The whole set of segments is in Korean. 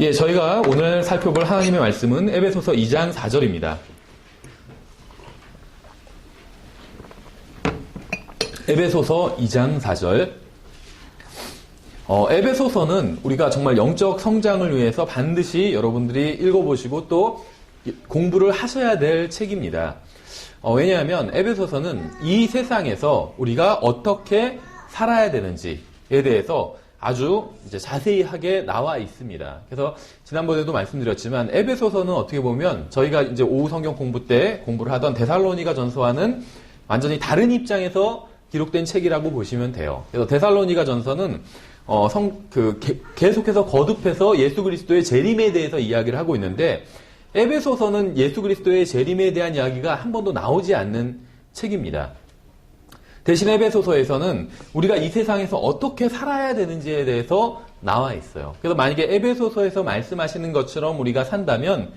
예, 저희가 오늘 살펴볼 하나님의 말씀은 에베소서 2장 4절입니다. 에베소서 2장 4절. 에베소서는 우리가 정말 영적 성장을 위해서 반드시 여러분들이 읽어보시고 또 공부를 하셔야 될 책입니다. 왜냐하면 에베소서는 이 세상에서 우리가 어떻게 살아야 되는지에 대해서 아주 이제 자세히하게 나와 있습니다. 그래서 지난번에도 말씀드렸지만 에베소서는 어떻게 보면 저희가 이제 오후 성경 공부 때 공부를 하던 데살로니가 전서와는 완전히 다른 입장에서 기록된 책이라고 보시면 돼요. 그래서 데살로니가 전서는 계속해서 거듭해서 예수 그리스도의 재림에 대해서 이야기를 하고 있는데 에베소서는 예수 그리스도의 재림에 대한 이야기가 한 번도 나오지 않는 책입니다. 대신 에베소서에서는 우리가 이 세상에서 어떻게 살아야 되는지에 대해서 나와 있어요. 그래서 만약에 에베소서에서 말씀하시는 것처럼 우리가 산다면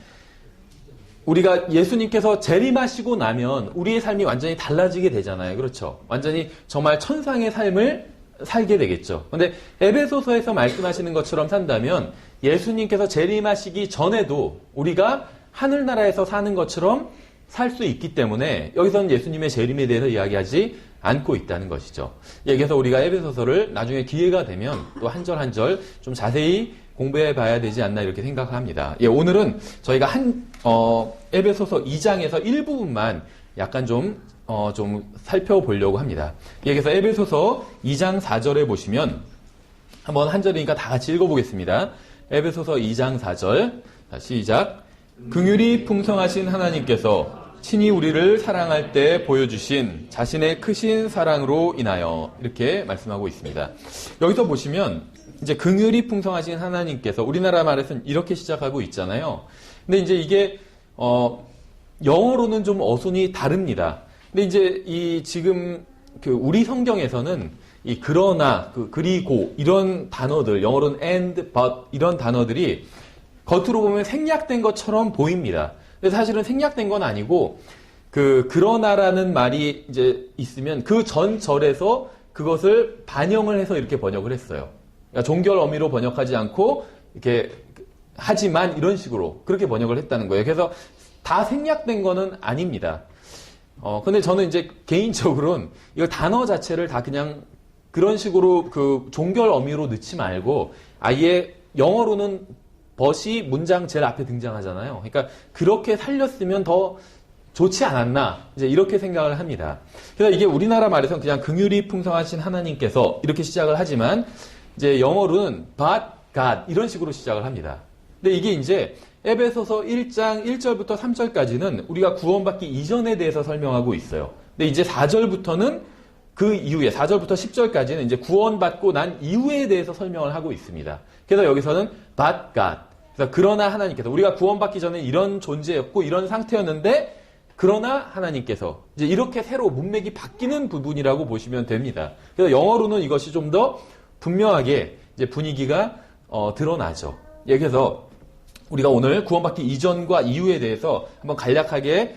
우리가 예수님께서 재림하시고 나면 우리의 삶이 완전히 달라지게 되잖아요. 그렇죠? 완전히 정말 천상의 삶을 살게 되겠죠. 그런데 에베소서에서 말씀하시는 것처럼 산다면 예수님께서 재림하시기 전에도 우리가 하늘나라에서 사는 것처럼 살 수 있기 때문에 여기서는 예수님의 재림에 대해서 이야기하지 않고 있다는 것이죠. 예, 그래서 우리가 에베소서를 나중에 기회가 되면 또 한 절 한 절 좀 자세히 공부해 봐야 되지 않나 이렇게 생각합니다. 예, 오늘은 저희가 에베소서 2장에서 일부분만 약간 좀 살펴보려고 합니다. 예, 그래서 에베소서 2장 4절에 보시면 한번 한 절이니까 다 같이 읽어보겠습니다. 에베소서 2장 4절. 자, 시작. 긍휼이 풍성하신 하나님께서 친히 우리를 사랑할 때 보여주신 자신의 크신 사랑으로 인하여 이렇게 말씀하고 있습니다. 여기서 보시면 이제 긍휼이 풍성하신 하나님께서 우리나라 말에서는 이렇게 시작하고 있잖아요. 근데 이제 이게 영어로는 좀 어순이 다릅니다. 근데 이제 지금 우리 성경에서는 이 그러나 그리고 이런 단어들 영어로는 and, but 이런 단어들이 겉으로 보면 생략된 것처럼 보입니다. 근데 사실은 생략된 건 아니고 그러나라는 말이 이제 있으면 그 전 절에서 그것을 반영을 해서 이렇게 번역을 했어요. 그러니까 종결 어미로 번역하지 않고 이렇게 하지만 이런 식으로 그렇게 번역을 했다는 거예요. 그래서 다 생략된 거는 아닙니다. 근데 저는 이제 개인적으로는 이거 단어 자체를 다 그냥 그런 식으로 종결 어미로 넣지 말고 아예 영어로는 but이 문장 제일 앞에 등장하잖아요. 그러니까 그렇게 살렸으면 더 좋지 않았나 이제 이렇게 생각을 합니다. 그래서 이게 우리나라 말에서는 그냥 긍휼이 풍성하신 하나님께서 이렇게 시작을 하지만 이제 영어로는 but God 이런 식으로 시작을 합니다. 근데 이게 이제 에베소서 1장 1절부터 3절까지는 우리가 구원받기 이전에 대해서 설명하고 있어요. 근데 이제 4절부터는 그 이후에 4절부터 10절까지는 이제 구원받고 난 이후에 대해서 설명을 하고 있습니다. 그래서 여기서는 but God. 그래서 그러나 하나님께서 우리가 구원받기 전에 이런 존재였고 이런 상태였는데 그러나 하나님께서 이제 이렇게 새로 문맥이 바뀌는 부분이라고 보시면 됩니다. 그래서 영어로는 이것이 좀 더 분명하게 이제 분위기가 드러나죠. 예, 그래서 우리가 오늘 구원받기 이전과 이후에 대해서 한번 간략하게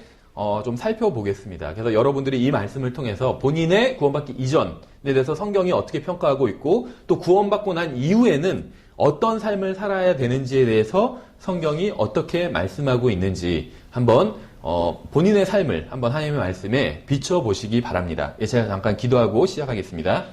좀 살펴보겠습니다. 그래서 여러분들이 이 말씀을 통해서 본인의 구원받기 이전에 대해서 성경이 어떻게 평가하고 있고 또 구원받고 난 이후에는 어떤 삶을 살아야 되는지에 대해서 성경이 어떻게 말씀하고 있는지 한번 본인의 삶을 한번 하나님의 말씀에 비춰보시기 바랍니다. 예, 제가 잠깐 기도하고 시작하겠습니다.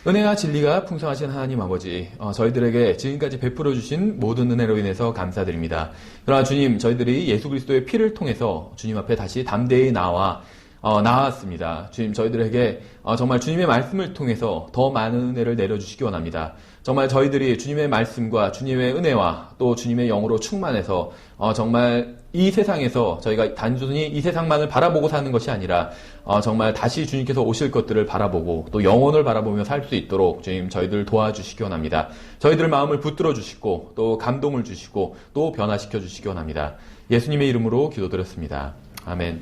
은혜와 진리가 풍성하신 하나님 아버지, 저희들에게 지금까지 베풀어 주신 모든 은혜로 인해서 감사드립니다. 그러나 주님, 저희들이 예수 그리스도의 피를 통해서 주님 앞에 다시 담대히 나왔습니다. 주님, 저희들에게 정말 주님의 말씀을 통해서 더 많은 은혜를 내려주시기 원합니다. 정말 저희들이 주님의 말씀과 주님의 은혜와 또 주님의 영으로 충만해서 정말 이 세상에서 저희가 단순히 이 세상만을 바라보고 사는 것이 아니라 정말 다시 주님께서 오실 것들을 바라보고 또 영혼을 바라보며 살 수 있도록 주님 저희들 도와주시기 원합니다. 저희들 마음을 붙들어 주시고 또 감동을 주시고 또 변화시켜 주시기 원합니다. 예수님의 이름으로 기도드렸습니다. 아멘.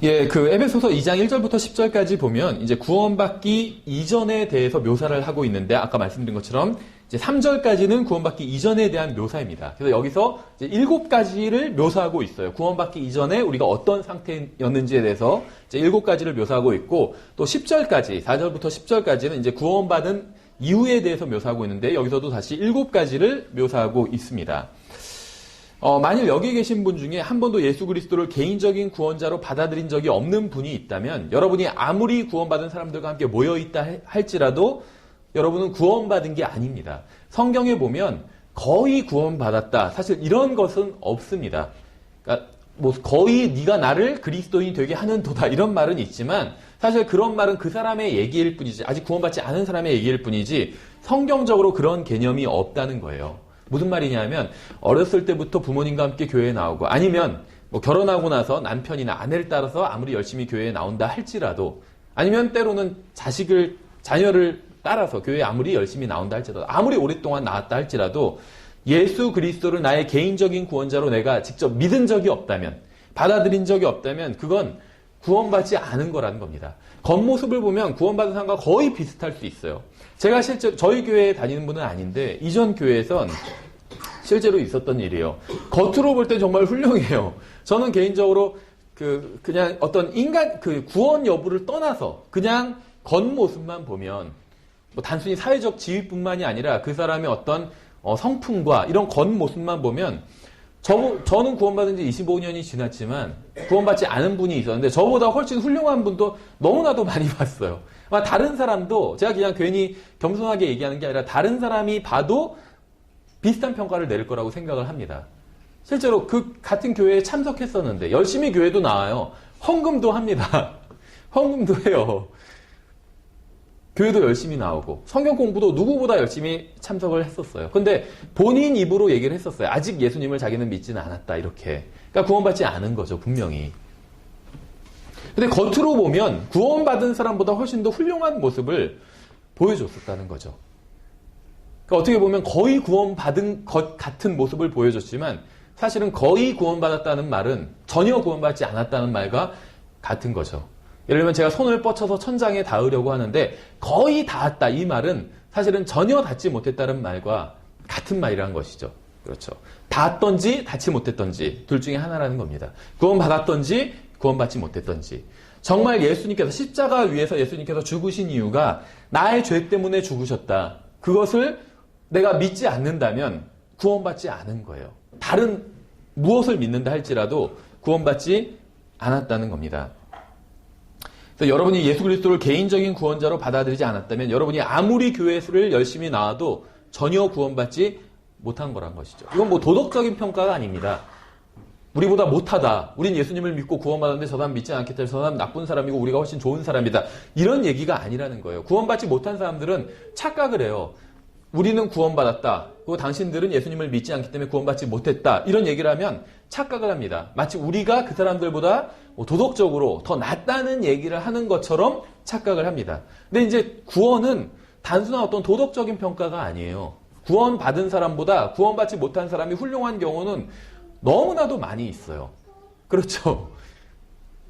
예, 에베소서 2장 1절부터 10절까지 보면 이제 구원받기 이전에 대해서 묘사를 하고 있는데 아까 말씀드린 것처럼 이제 3절까지는 구원받기 이전에 대한 묘사입니다. 그래서 여기서 이제 7가지를 묘사하고 있어요. 구원받기 이전에 우리가 어떤 상태였는지에 대해서 이제 7가지를 묘사하고 있고 또 10절까지 4절부터 10절까지는 이제 구원받은 이후에 대해서 묘사하고 있는데 여기서도 다시 7가지를 묘사하고 있습니다. 만일 여기 계신 분 중에 한 번도 예수 그리스도를 개인적인 구원자로 받아들인 적이 없는 분이 있다면 여러분이 아무리 구원받은 사람들과 함께 모여있다 할지라도 여러분은 구원받은 게 아닙니다. 성경에 보면 거의 구원받았다. 사실 이런 것은 없습니다. 그러니까 뭐 거의 네가 나를 그리스도인이 되게 하는 도다 이런 말은 있지만 사실 그런 말은 그 사람의 얘기일 뿐이지 아직 구원받지 않은 사람의 얘기일 뿐이지 성경적으로 그런 개념이 없다는 거예요. 무슨 말이냐면 어렸을 때부터 부모님과 함께 교회에 나오고 아니면 뭐 결혼하고 나서 남편이나 아내를 따라서 아무리 열심히 교회에 나온다 할지라도 아니면 때로는 자녀를 따라서 교회에 아무리 열심히 나온다 할지라도 아무리 오랫동안 나왔다 할지라도 예수 그리스도를 나의 개인적인 구원자로 내가 직접 믿은 적이 없다면 받아들인 적이 없다면 그건 구원받지 않은 거라는 겁니다. 겉모습을 보면 구원받은 사람과 거의 비슷할 수 있어요. 제가 실제로 저희 교회에 다니는 분은 아닌데 이전 교회에선 실제로 있었던 일이에요. 겉으로 볼 때 정말 훌륭해요. 저는 개인적으로 그냥 어떤 구원 여부를 떠나서 그냥 겉모습만 보면 뭐 단순히 사회적 지위뿐만이 아니라 그 사람의 어떤 성품과 이런 겉모습만 보면 저는 구원받은 지 25년이 지났지만 구원받지 않은 분이 있었는데 저보다 훨씬 훌륭한 분도 너무나도 많이 봤어요. 다른 사람도 제가 그냥 괜히 겸손하게 얘기하는 게 아니라 다른 사람이 봐도 비슷한 평가를 내릴 거라고 생각을 합니다. 실제로 그 같은 교회에 참석했었는데 열심히 교회도 나와요. 헌금도 합니다. 헌금도 해요. 교회도 열심히 나오고 성경 공부도 누구보다 열심히 참석을 했었어요. 근데 본인 입으로 얘기를 했었어요. 아직 예수님을 자기는 믿지는 않았다 이렇게. 그러니까 구원받지 않은 거죠 분명히. 근데 겉으로 보면 구원받은 사람보다 훨씬 더 훌륭한 모습을 보여줬었다는 거죠. 그러니까 어떻게 보면 거의 구원받은 것 같은 모습을 보여줬지만 사실은 거의 구원받았다는 말은 전혀 구원받지 않았다는 말과 같은 거죠. 예를 들면 제가 손을 뻗쳐서 천장에 닿으려고 하는데 거의 닿았다 이 말은 사실은 전혀 닿지 못했다는 말과 같은 말이라는 것이죠. 그렇죠. 닿았던지 닿지 못했던지 둘 중에 하나라는 겁니다. 구원받았던지 구원받지 못했던지. 정말 예수님께서 십자가 위에서 예수님께서 죽으신 이유가 나의 죄 때문에 죽으셨다. 그것을 내가 믿지 않는다면 구원받지 않은 거예요. 다른 무엇을 믿는다 할지라도 구원받지 않았다는 겁니다. 그래서 여러분이 예수 그리스도를 개인적인 구원자로 받아들이지 않았다면 여러분이 아무리 교회 수를 열심히 나와도 전혀 구원받지 못한 거란 것이죠. 이건 뭐 도덕적인 평가가 아닙니다. 우리보다 못하다. 우린 예수님을 믿고 구원받았는데 저 사람 믿지 않겠다. 저 사람 나쁜 사람이고 우리가 훨씬 좋은 사람이다. 이런 얘기가 아니라는 거예요. 구원받지 못한 사람들은 착각을 해요. 우리는 구원받았다. 그리고 당신들은 예수님을 믿지 않기 때문에 구원받지 못했다. 이런 얘기를 하면 착각을 합니다. 마치 우리가 그 사람들보다 도덕적으로 더 낫다는 얘기를 하는 것처럼 착각을 합니다. 근데 이제 구원은 단순한 어떤 도덕적인 평가가 아니에요. 구원받은 사람보다 구원받지 못한 사람이 훌륭한 경우는 너무나도 많이 있어요. 그렇죠.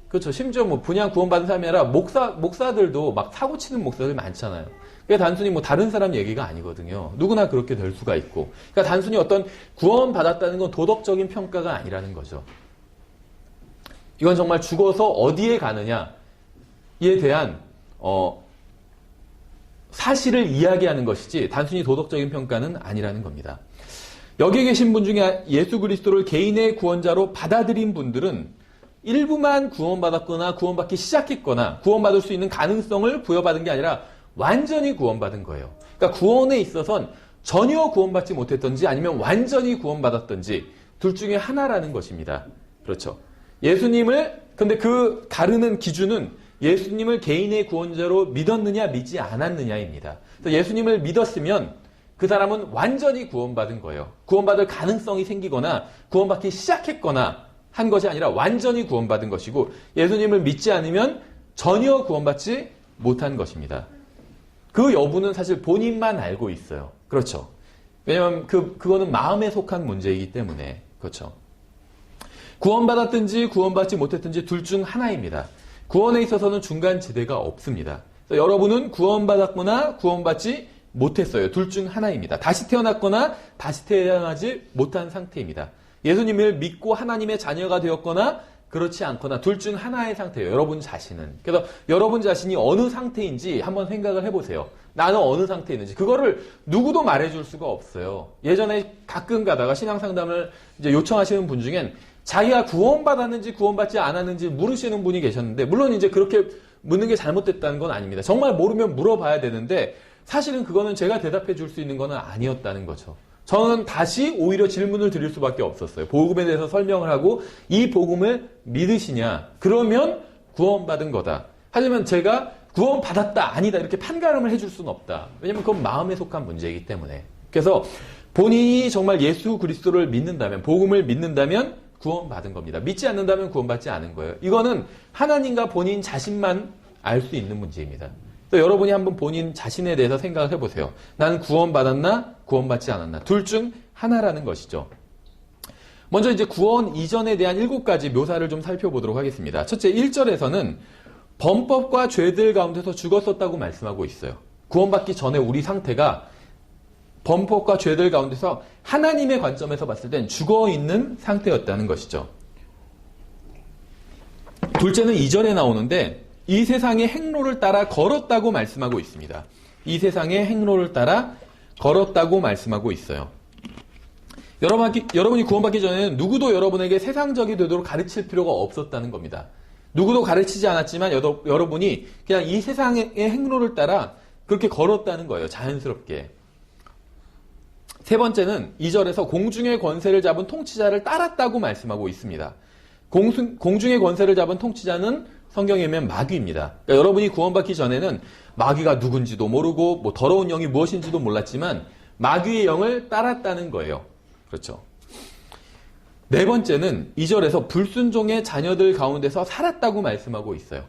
그렇죠. 심지어 뭐 그냥 구원받은 사람이 아니라 목사들도 막 사고 치는 목사들 많잖아요. 그게 단순히 뭐 다른 사람 얘기가 아니거든요. 누구나 그렇게 될 수가 있고. 그러니까 단순히 어떤 구원받았다는 건 도덕적인 평가가 아니라는 거죠. 이건 정말 죽어서 어디에 가느냐에 대한 사실을 이야기하는 것이지 단순히 도덕적인 평가는 아니라는 겁니다. 여기 계신 분 중에 예수 그리스도를 개인의 구원자로 받아들인 분들은 일부만 구원받았거나 구원받기 시작했거나 구원받을 수 있는 가능성을 부여받은 게 아니라 완전히 구원받은 거예요. 그러니까 구원에 있어서는 전혀 구원받지 못했던지 아니면 완전히 구원받았던지 둘 중에 하나라는 것입니다. 그렇죠. 근데 그 가르는 기준은 예수님을 개인의 구원자로 믿었느냐 믿지 않았느냐입니다. 그래서 예수님을 믿었으면 그 사람은 완전히 구원받은 거예요. 구원받을 가능성이 생기거나 구원받기 시작했거나 한 것이 아니라 완전히 구원받은 것이고 예수님을 믿지 않으면 전혀 구원받지 못한 것입니다. 그 여부는 사실 본인만 알고 있어요. 그렇죠. 왜냐하면 그거는 마음에 속한 문제이기 때문에. 그렇죠. 구원받았든지 구원받지 못했든지 둘 중 하나입니다. 구원에 있어서는 중간 지대가 없습니다. 여러분은 구원받았거나 구원받지 못했어요. 둘 중 하나입니다. 다시 태어났거나 다시 태어나지 못한 상태입니다. 예수님을 믿고 하나님의 자녀가 되었거나 그렇지 않거나 둘 중 하나의 상태예요. 여러분 자신은. 그래서 여러분 자신이 어느 상태인지 한번 생각을 해보세요. 나는 어느 상태에 있는지. 그거를 누구도 말해줄 수가 없어요. 예전에 가끔 가다가 신앙상담을 이제 요청하시는 분 중엔 자기가 구원받았는지 구원받지 않았는지 물으시는 분이 계셨는데, 물론 이제 그렇게 묻는 게 잘못됐다는 건 아닙니다. 정말 모르면 물어봐야 되는데 사실은 그거는 제가 대답해 줄 수 있는 건 아니었다는 거죠. 저는 다시 오히려 질문을 드릴 수밖에 없었어요. 복음에 대해서 설명을 하고 이 복음을 믿으시냐? 그러면 구원받은 거다. 하지만 제가 구원받았다, 아니다 이렇게 판가름을 해줄 수는 없다. 왜냐하면 그건 마음에 속한 문제이기 때문에. 그래서 본인이 정말 예수 그리스도를 믿는다면, 복음을 믿는다면 구원받은 겁니다. 믿지 않는다면 구원받지 않은 거예요. 이거는 하나님과 본인 자신만 알 수 있는 문제입니다. 여러분이 한번 본인 자신에 대해서 생각을 해보세요. 나는 구원받았나? 구원받지 않았나? 둘 중 하나라는 것이죠. 먼저 이제 구원 이전에 대한 7가지 묘사를 좀 살펴보도록 하겠습니다. 첫째, 1절에서는 범법과 죄들 가운데서 죽었었다고 말씀하고 있어요. 구원받기 전에 우리 상태가 범법과 죄들 가운데서 하나님의 관점에서 봤을 땐 죽어있는 상태였다는 것이죠. 둘째는 2절에 나오는데 이 세상의 행로를 따라 걸었다고 말씀하고 있습니다. 이 세상의 행로를 따라 걸었다고 말씀하고 있어요. 여러분이 구원받기 전에는 누구도 여러분에게 세상적이 되도록 가르칠 필요가 없었다는 겁니다. 누구도 가르치지 않았지만 여러분이 그냥 이 세상의 행로를 따라 그렇게 걸었다는 거예요. 자연스럽게. 세 번째는 2절에서 공중의 권세를 잡은 통치자를 따랐다고 말씀하고 있습니다. 공중의 권세를 잡은 통치자는 성경에 보면 마귀입니다. 그러니까 여러분이 구원받기 전에는 마귀가 누군지도 모르고 뭐 더러운 영이 무엇인지도 몰랐지만 마귀의 영을 따랐다는 거예요. 그렇죠. 네 번째는 2절에서 불순종의 자녀들 가운데서 살았다고 말씀하고 있어요.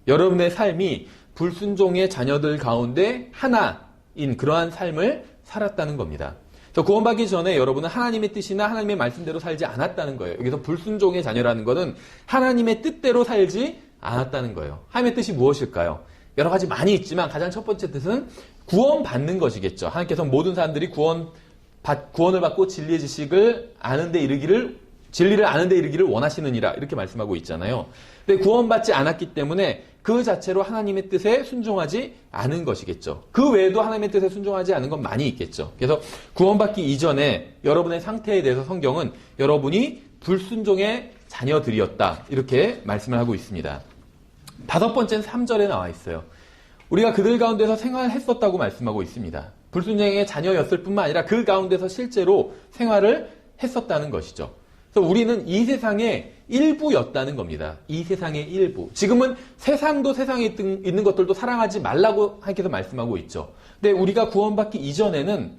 여러분의 삶이 불순종의 자녀들 가운데 하나인 그러한 삶을 살았다는 겁니다. 그래서 구원받기 전에 여러분은 하나님의 뜻이나 하나님의 말씀대로 살지 않았다는 거예요. 여기서 불순종의 자녀라는 것은 하나님의 뜻대로 살지 않았다는 거예요. 하나님의 뜻이 무엇일까요? 여러 가지 많이 있지만 가장 첫 번째 뜻은 구원받는 것이겠죠. 하나님께서 모든 사람들이 구원을 받고 진리의 지식을 아는데 이르기를, 진리를 아는데 이르기를 원하시느니라 이렇게 말씀하고 있잖아요. 근데 구원받지 않았기 때문에 그 자체로 하나님의 뜻에 순종하지 않은 것이겠죠. 그 외에도 하나님의 뜻에 순종하지 않은 건 많이 있겠죠. 그래서 구원받기 이전에 여러분의 상태에 대해서 성경은 여러분이 불순종의 자녀들이었다 이렇게 말씀을 하고 있습니다. 다섯 번째는 3절에 나와 있어요. 우리가 그들 가운데서 생활했었다고 말씀하고 있습니다. 불순종의 자녀였을 뿐만 아니라 그 가운데서 실제로 생활을 했었다는 것이죠. 그래서 우리는 이 세상의 일부였다는 겁니다. 이 세상의 일부. 지금은 세상도 세상에 있는 것들도 사랑하지 말라고 하나님께서 말씀하고 있죠. 근데 우리가 구원받기 이전에는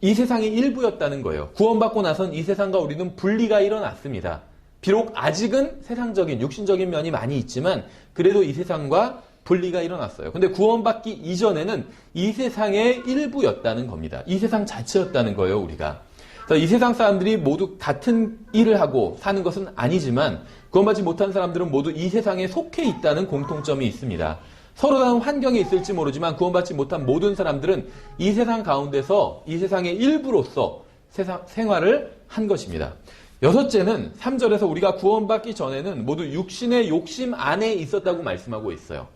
이 세상의 일부였다는 거예요. 구원받고 나선 이 세상과 우리는 분리가 일어났습니다. 비록 아직은 세상적인, 육신적인 면이 많이 있지만 그래도 이 세상과 분리가 일어났어요. 근데 구원받기 이전에는 이 세상의 일부였다는 겁니다. 이 세상 자체였다는 거예요, 우리가. 그래서 이 세상 사람들이 모두 같은 일을 하고 사는 것은 아니지만 구원받지 못한 사람들은 모두 이 세상에 속해 있다는 공통점이 있습니다. 서로 다른 환경에 있을지 모르지만 구원받지 못한 모든 사람들은 이 세상 가운데서 이 세상의 일부로서 생활을 한 것입니다. 여섯째는 3절에서 우리가 구원받기 전에는 모두 육신의 욕심 안에 있었다고 말씀하고 있어요.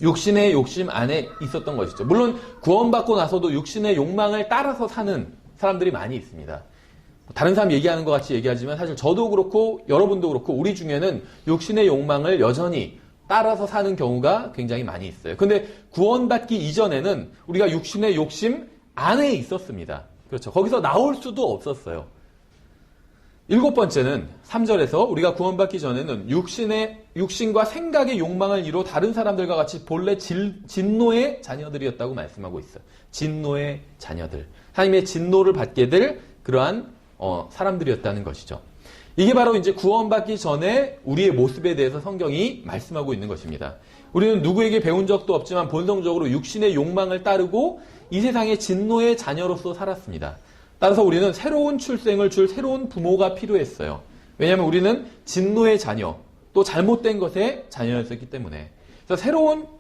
육신의 욕심 안에 있었던 것이죠. 물론 구원받고 나서도 육신의 욕망을 따라서 사는 사람들이 많이 있습니다. 다른 사람 얘기하는 것 같이 얘기하지만 사실 저도 그렇고 여러분도 그렇고 우리 중에는 육신의 욕망을 여전히 따라서 사는 경우가 굉장히 많이 있어요. 근데 구원받기 이전에는 우리가 육신의 욕심 안에 있었습니다. 그렇죠. 거기서 나올 수도 없었어요. 일곱 번째는 3절에서 우리가 구원받기 전에는 육신과 생각의 욕망을 이루어 다른 사람들과 같이 본래 진노의 자녀들이었다고 말씀하고 있어요. 진노의 자녀들. 하나님의 진노를 받게 될 그러한 사람들이었다는 것이죠. 이게 바로 이제 구원받기 전에 우리의 모습에 대해서 성경이 말씀하고 있는 것입니다. 우리는 누구에게 배운 적도 없지만 본성적으로 육신의 욕망을 따르고 이 세상의 진노의 자녀로서 살았습니다. 따라서 우리는 새로운 출생을 줄 새로운 부모가 필요했어요. 왜냐하면 우리는 진노의 자녀, 또 잘못된 것의 자녀였기 때문에. 그래서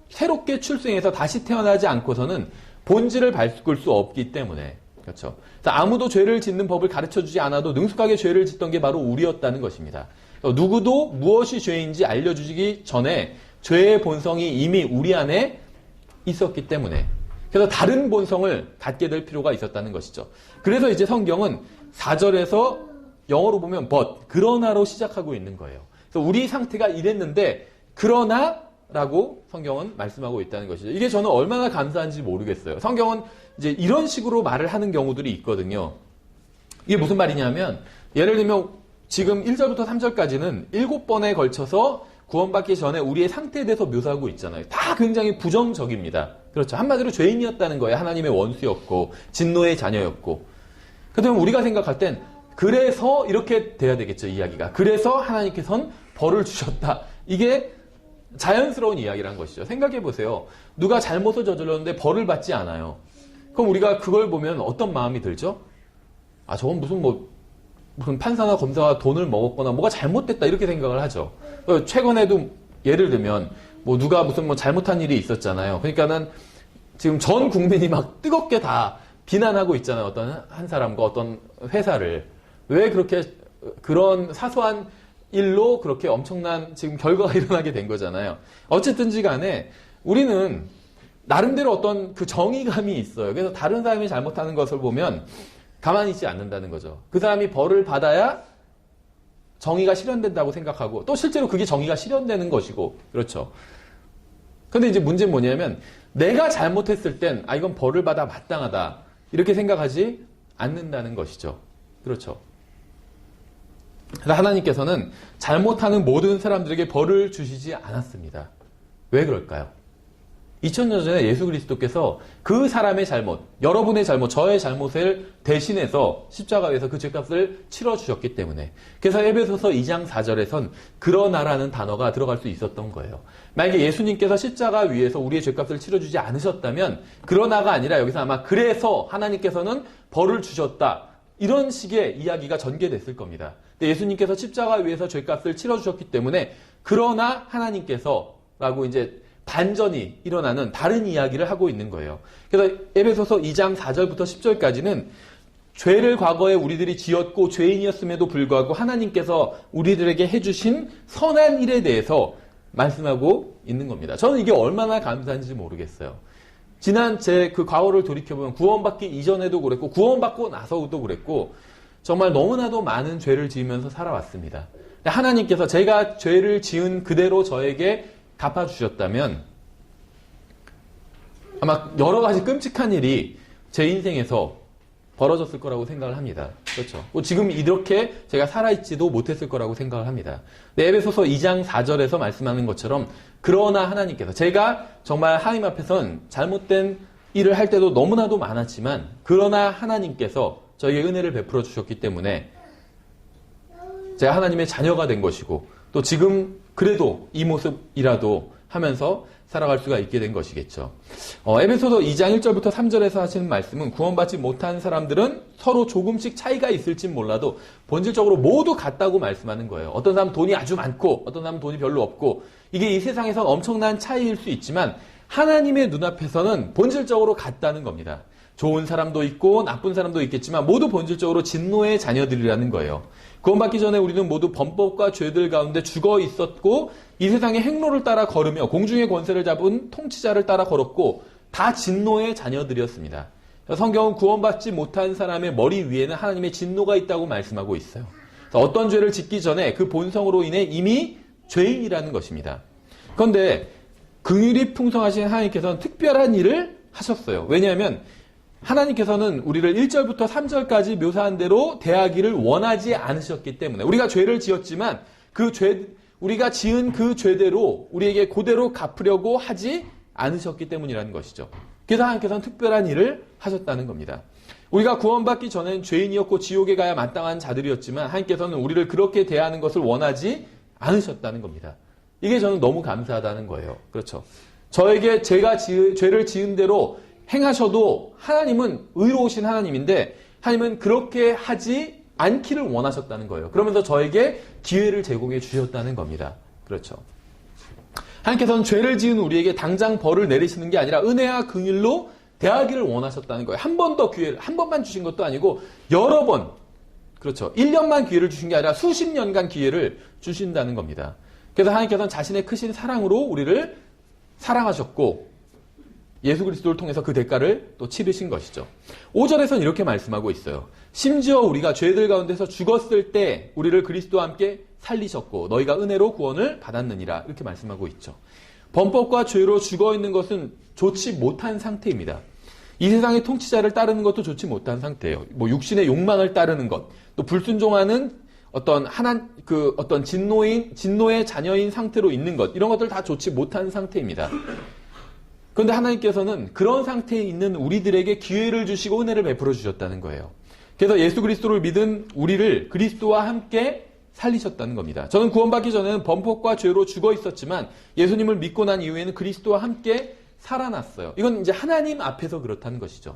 새롭게 출생해서 다시 태어나지 않고서는 본질을 바꿀 수 없기 때문에. 그렇죠. 아무도 죄를 짓는 법을 가르쳐주지 않아도 능숙하게 죄를 짓던 게 바로 우리였다는 것입니다. 누구도 무엇이 죄인지 알려주기 전에 죄의 본성이 이미 우리 안에 있었기 때문에, 그래서 다른 본성을 갖게 될 필요가 있었다는 것이죠. 그래서 이제 성경은 4절에서 영어로 보면 but, 그러나로 시작하고 있는 거예요. 그래서 우리 상태가 이랬는데 그러나 라고 성경은 말씀하고 있다는 것이죠. 이게 저는 얼마나 감사한지 모르겠어요. 성경은 이제 이런 식으로 말을 하는 경우들이 있거든요. 이게 무슨 말이냐면, 예를 들면 지금 1절부터 3절까지는 7번에 걸쳐서 구원받기 전에 우리의 상태에 대해서 묘사하고 있잖아요. 다 굉장히 부정적입니다. 그렇죠. 한마디로 죄인이었다는 거예요. 하나님의 원수였고 진노의 자녀였고. 그렇다면 우리가 생각할 땐 그래서 이렇게 돼야 되겠죠, 이야기가. 그래서 하나님께서는 벌을 주셨다. 이게 자연스러운 이야기란 것이죠. 생각해 보세요. 누가 잘못을 저질렀는데 벌을 받지 않아요. 그럼 우리가 그걸 보면 어떤 마음이 들죠? 아, 저건 무슨 판사나 검사가 돈을 먹었거나 뭐가 잘못됐다 이렇게 생각을 하죠. 최근에도 예를 들면 누가 무슨 잘못한 일이 있었잖아요. 그러니까는 지금 전 국민이 막 뜨겁게 다 비난하고 있잖아요. 어떤 한 사람과 어떤 회사를. 왜 그렇게 그런 사소한 일로 그렇게 엄청난 지금 결과가 일어나게 된 거잖아요. 어쨌든지 간에 우리는 나름대로 어떤 그 정의감이 있어요. 그래서 다른 사람이 잘못하는 것을 보면 가만히 있지 않는다는 거죠. 그 사람이 벌을 받아야 정의가 실현된다고 생각하고, 또 실제로 그게 정의가 실현되는 것이고, 그렇죠. 근데 이제 문제는 뭐냐면, 내가 잘못했을 땐, 이건 벌을 받아 마땅하다. 이렇게 생각하지 않는다는 것이죠. 그렇죠. 그래서 하나님께서는 잘못하는 모든 사람들에게 벌을 주시지 않았습니다. 왜 그럴까요? 2000년 전에 예수 그리스도께서 그 사람의 잘못, 여러분의 잘못, 저의 잘못을 대신해서 십자가에서 그 죄값을 치러주셨기 때문에. 그래서 에베소서 2장 4절에선 그러나라는 단어가 들어갈 수 있었던 거예요. 만약에 예수님께서 십자가 위에서 우리의 죄값을 치러주지 않으셨다면 그러나가 아니라 여기서 아마 그래서 하나님께서는 벌을 주셨다. 이런 식의 이야기가 전개됐을 겁니다. 근데 예수님께서 십자가 위에서 죄값을 치러주셨기 때문에 그러나 하나님께서 라고 이제 반전이 일어나는 다른 이야기를 하고 있는 거예요. 그래서 에베소서 2장 4절부터 10절까지는 죄를 과거에 우리들이 지었고 죄인이었음에도 불구하고 하나님께서 우리들에게 해주신 선한 일에 대해서 말씀하고 있는 겁니다. 저는 이게 얼마나 감사한지 모르겠어요. 지난 제 그 과거를 돌이켜보면 구원받기 이전에도 그랬고 구원받고 나서도 그랬고 정말 너무나도 많은 죄를 지으면서 살아왔습니다. 하나님께서 제가 죄를 지은 그대로 저에게 갚아주셨다면 아마 여러 가지 끔찍한 일이 제 인생에서 벌어졌을 거라고 생각을 합니다. 그렇죠. 지금 이렇게 제가 살아있지도 못했을 거라고 생각을 합니다. 에베소서 2장 4절에서 말씀하는 것처럼 그러나 하나님께서 제가 정말 하나님 앞에선 잘못된 일을 할 때도 너무나도 많았지만 그러나 하나님께서 저에게 은혜를 베풀어 주셨기 때문에 제가 하나님의 자녀가 된 것이고 또 지금 그래도 이 모습이라도 하면서 살아갈 수가 있게 된 것이겠죠. 에베소서 2장 1절부터 3절에서 하시는 말씀은 구원받지 못한 사람들은 서로 조금씩 차이가 있을지 몰라도 본질적으로 모두 같다고 말씀하는 거예요. 어떤 사람은 돈이 아주 많고 어떤 사람은 돈이 별로 없고 이게 이 세상에서 엄청난 차이일 수 있지만 하나님의 눈앞에서는 본질적으로 같다는 겁니다. 좋은 사람도 있고 나쁜 사람도 있겠지만 모두 본질적으로 진노의 자녀들이라는 거예요. 구원받기 전에 우리는 모두 범법과 죄들 가운데 죽어 있었고 이 세상의 행로를 따라 걸으며 공중의 권세를 잡은 통치자를 따라 걸었고 다 진노의 자녀들이었습니다. 성경은 구원받지 못한 사람의 머리 위에는 하나님의 진노가 있다고 말씀하고 있어요. 어떤 죄를 짓기 전에 그 본성으로 인해 이미 죄인이라는 것입니다. 그런데 긍휼이 풍성하신 하나님께서는 특별한 일을 하셨어요. 왜냐하면 하나님께서는 우리를 1절부터 3절까지 묘사한 대로 대하기를 원하지 않으셨기 때문에 우리가 죄를 지었지만 우리가 지은 그 죄대로 우리에게 그대로 갚으려고 하지 않으셨기 때문이라는 것이죠. 그래서 하나님께서는 특별한 일을 하셨다는 겁니다. 우리가 구원받기 전에는 죄인이었고 지옥에 가야 마땅한 자들이었지만 하나님께서는 우리를 그렇게 대하는 것을 원하지 않으셨다는 겁니다. 이게 저는 너무 감사하다는 거예요. 그렇죠. 저에게 제가 죄를 지은 대로 행하셔도 하나님은 의로우신 하나님인데 하나님은 그렇게 하지 않기를 원하셨다는 거예요. 그러면서 저에게 기회를 제공해 주셨다는 겁니다. 그렇죠. 하나님께서는 죄를 지은 우리에게 당장 벌을 내리시는 게 아니라 은혜와 긍휼로 대하기를 원하셨다는 거예요. 한 번 더 기회를, 한 번만 주신 것도 아니고 여러 번, 그렇죠. 1년만 기회를 주신 게 아니라 수십 년간 기회를 주신다는 겁니다. 그래서 하나님께서는 자신의 크신 사랑으로 우리를 사랑하셨고 예수 그리스도를 통해서 그 대가를 또 치르신 것이죠. 5절에서는 이렇게 말씀하고 있어요. 심지어 우리가 죄들 가운데서 죽었을 때 우리를 그리스도와 함께 살리셨고 너희가 은혜로 구원을 받았느니라 이렇게 말씀하고 있죠. 범법과 죄로 죽어있는 것은 좋지 못한 상태입니다. 이 세상의 통치자를 따르는 것도 좋지 못한 상태예요. 뭐 육신의 욕망을 따르는 것, 또 불순종하는 어떤 어떤 진노의 자녀인 상태로 있는 것, 이런 것들 다 좋지 못한 상태입니다. 그런데 하나님께서는 그런 상태에 있는 우리들에게 기회를 주시고 은혜를 베풀어 주셨다는 거예요. 그래서 예수 그리스도를 믿은 우리를 그리스도와 함께 살리셨다는 겁니다. 저는 구원받기 전에는 범법과 죄로 죽어 있었지만 예수님을 믿고 난 이후에는 그리스도와 함께 살아났어요. 이건 이제 하나님 앞에서 그렇다는 것이죠.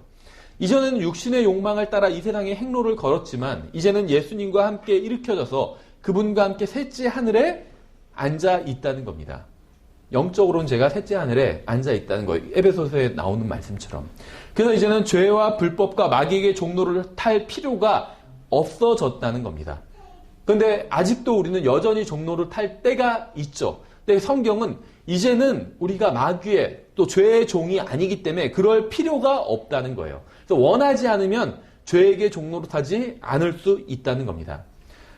이전에는 육신의 욕망을 따라 이 세상의 행로를 걸었지만 이제는 예수님과 함께 일으켜져서 그분과 함께 셋째 하늘에 앉아 있다는 겁니다. 영적으로는 제가 셋째 하늘에 앉아 있다는 거예요. 에베소서에 나오는 말씀처럼. 그래서 이제는 죄와 불법과 마귀에게 종로를 탈 필요가 없어졌다는 겁니다. 그런데 아직도 우리는 여전히 종로를 탈 때가 있죠. 근데 성경은 이제는 우리가 마귀의 또 죄의 종이 아니기 때문에 그럴 필요가 없다는 거예요. 그래서 원하지 않으면 죄에게 종로를 타지 않을 수 있다는 겁니다.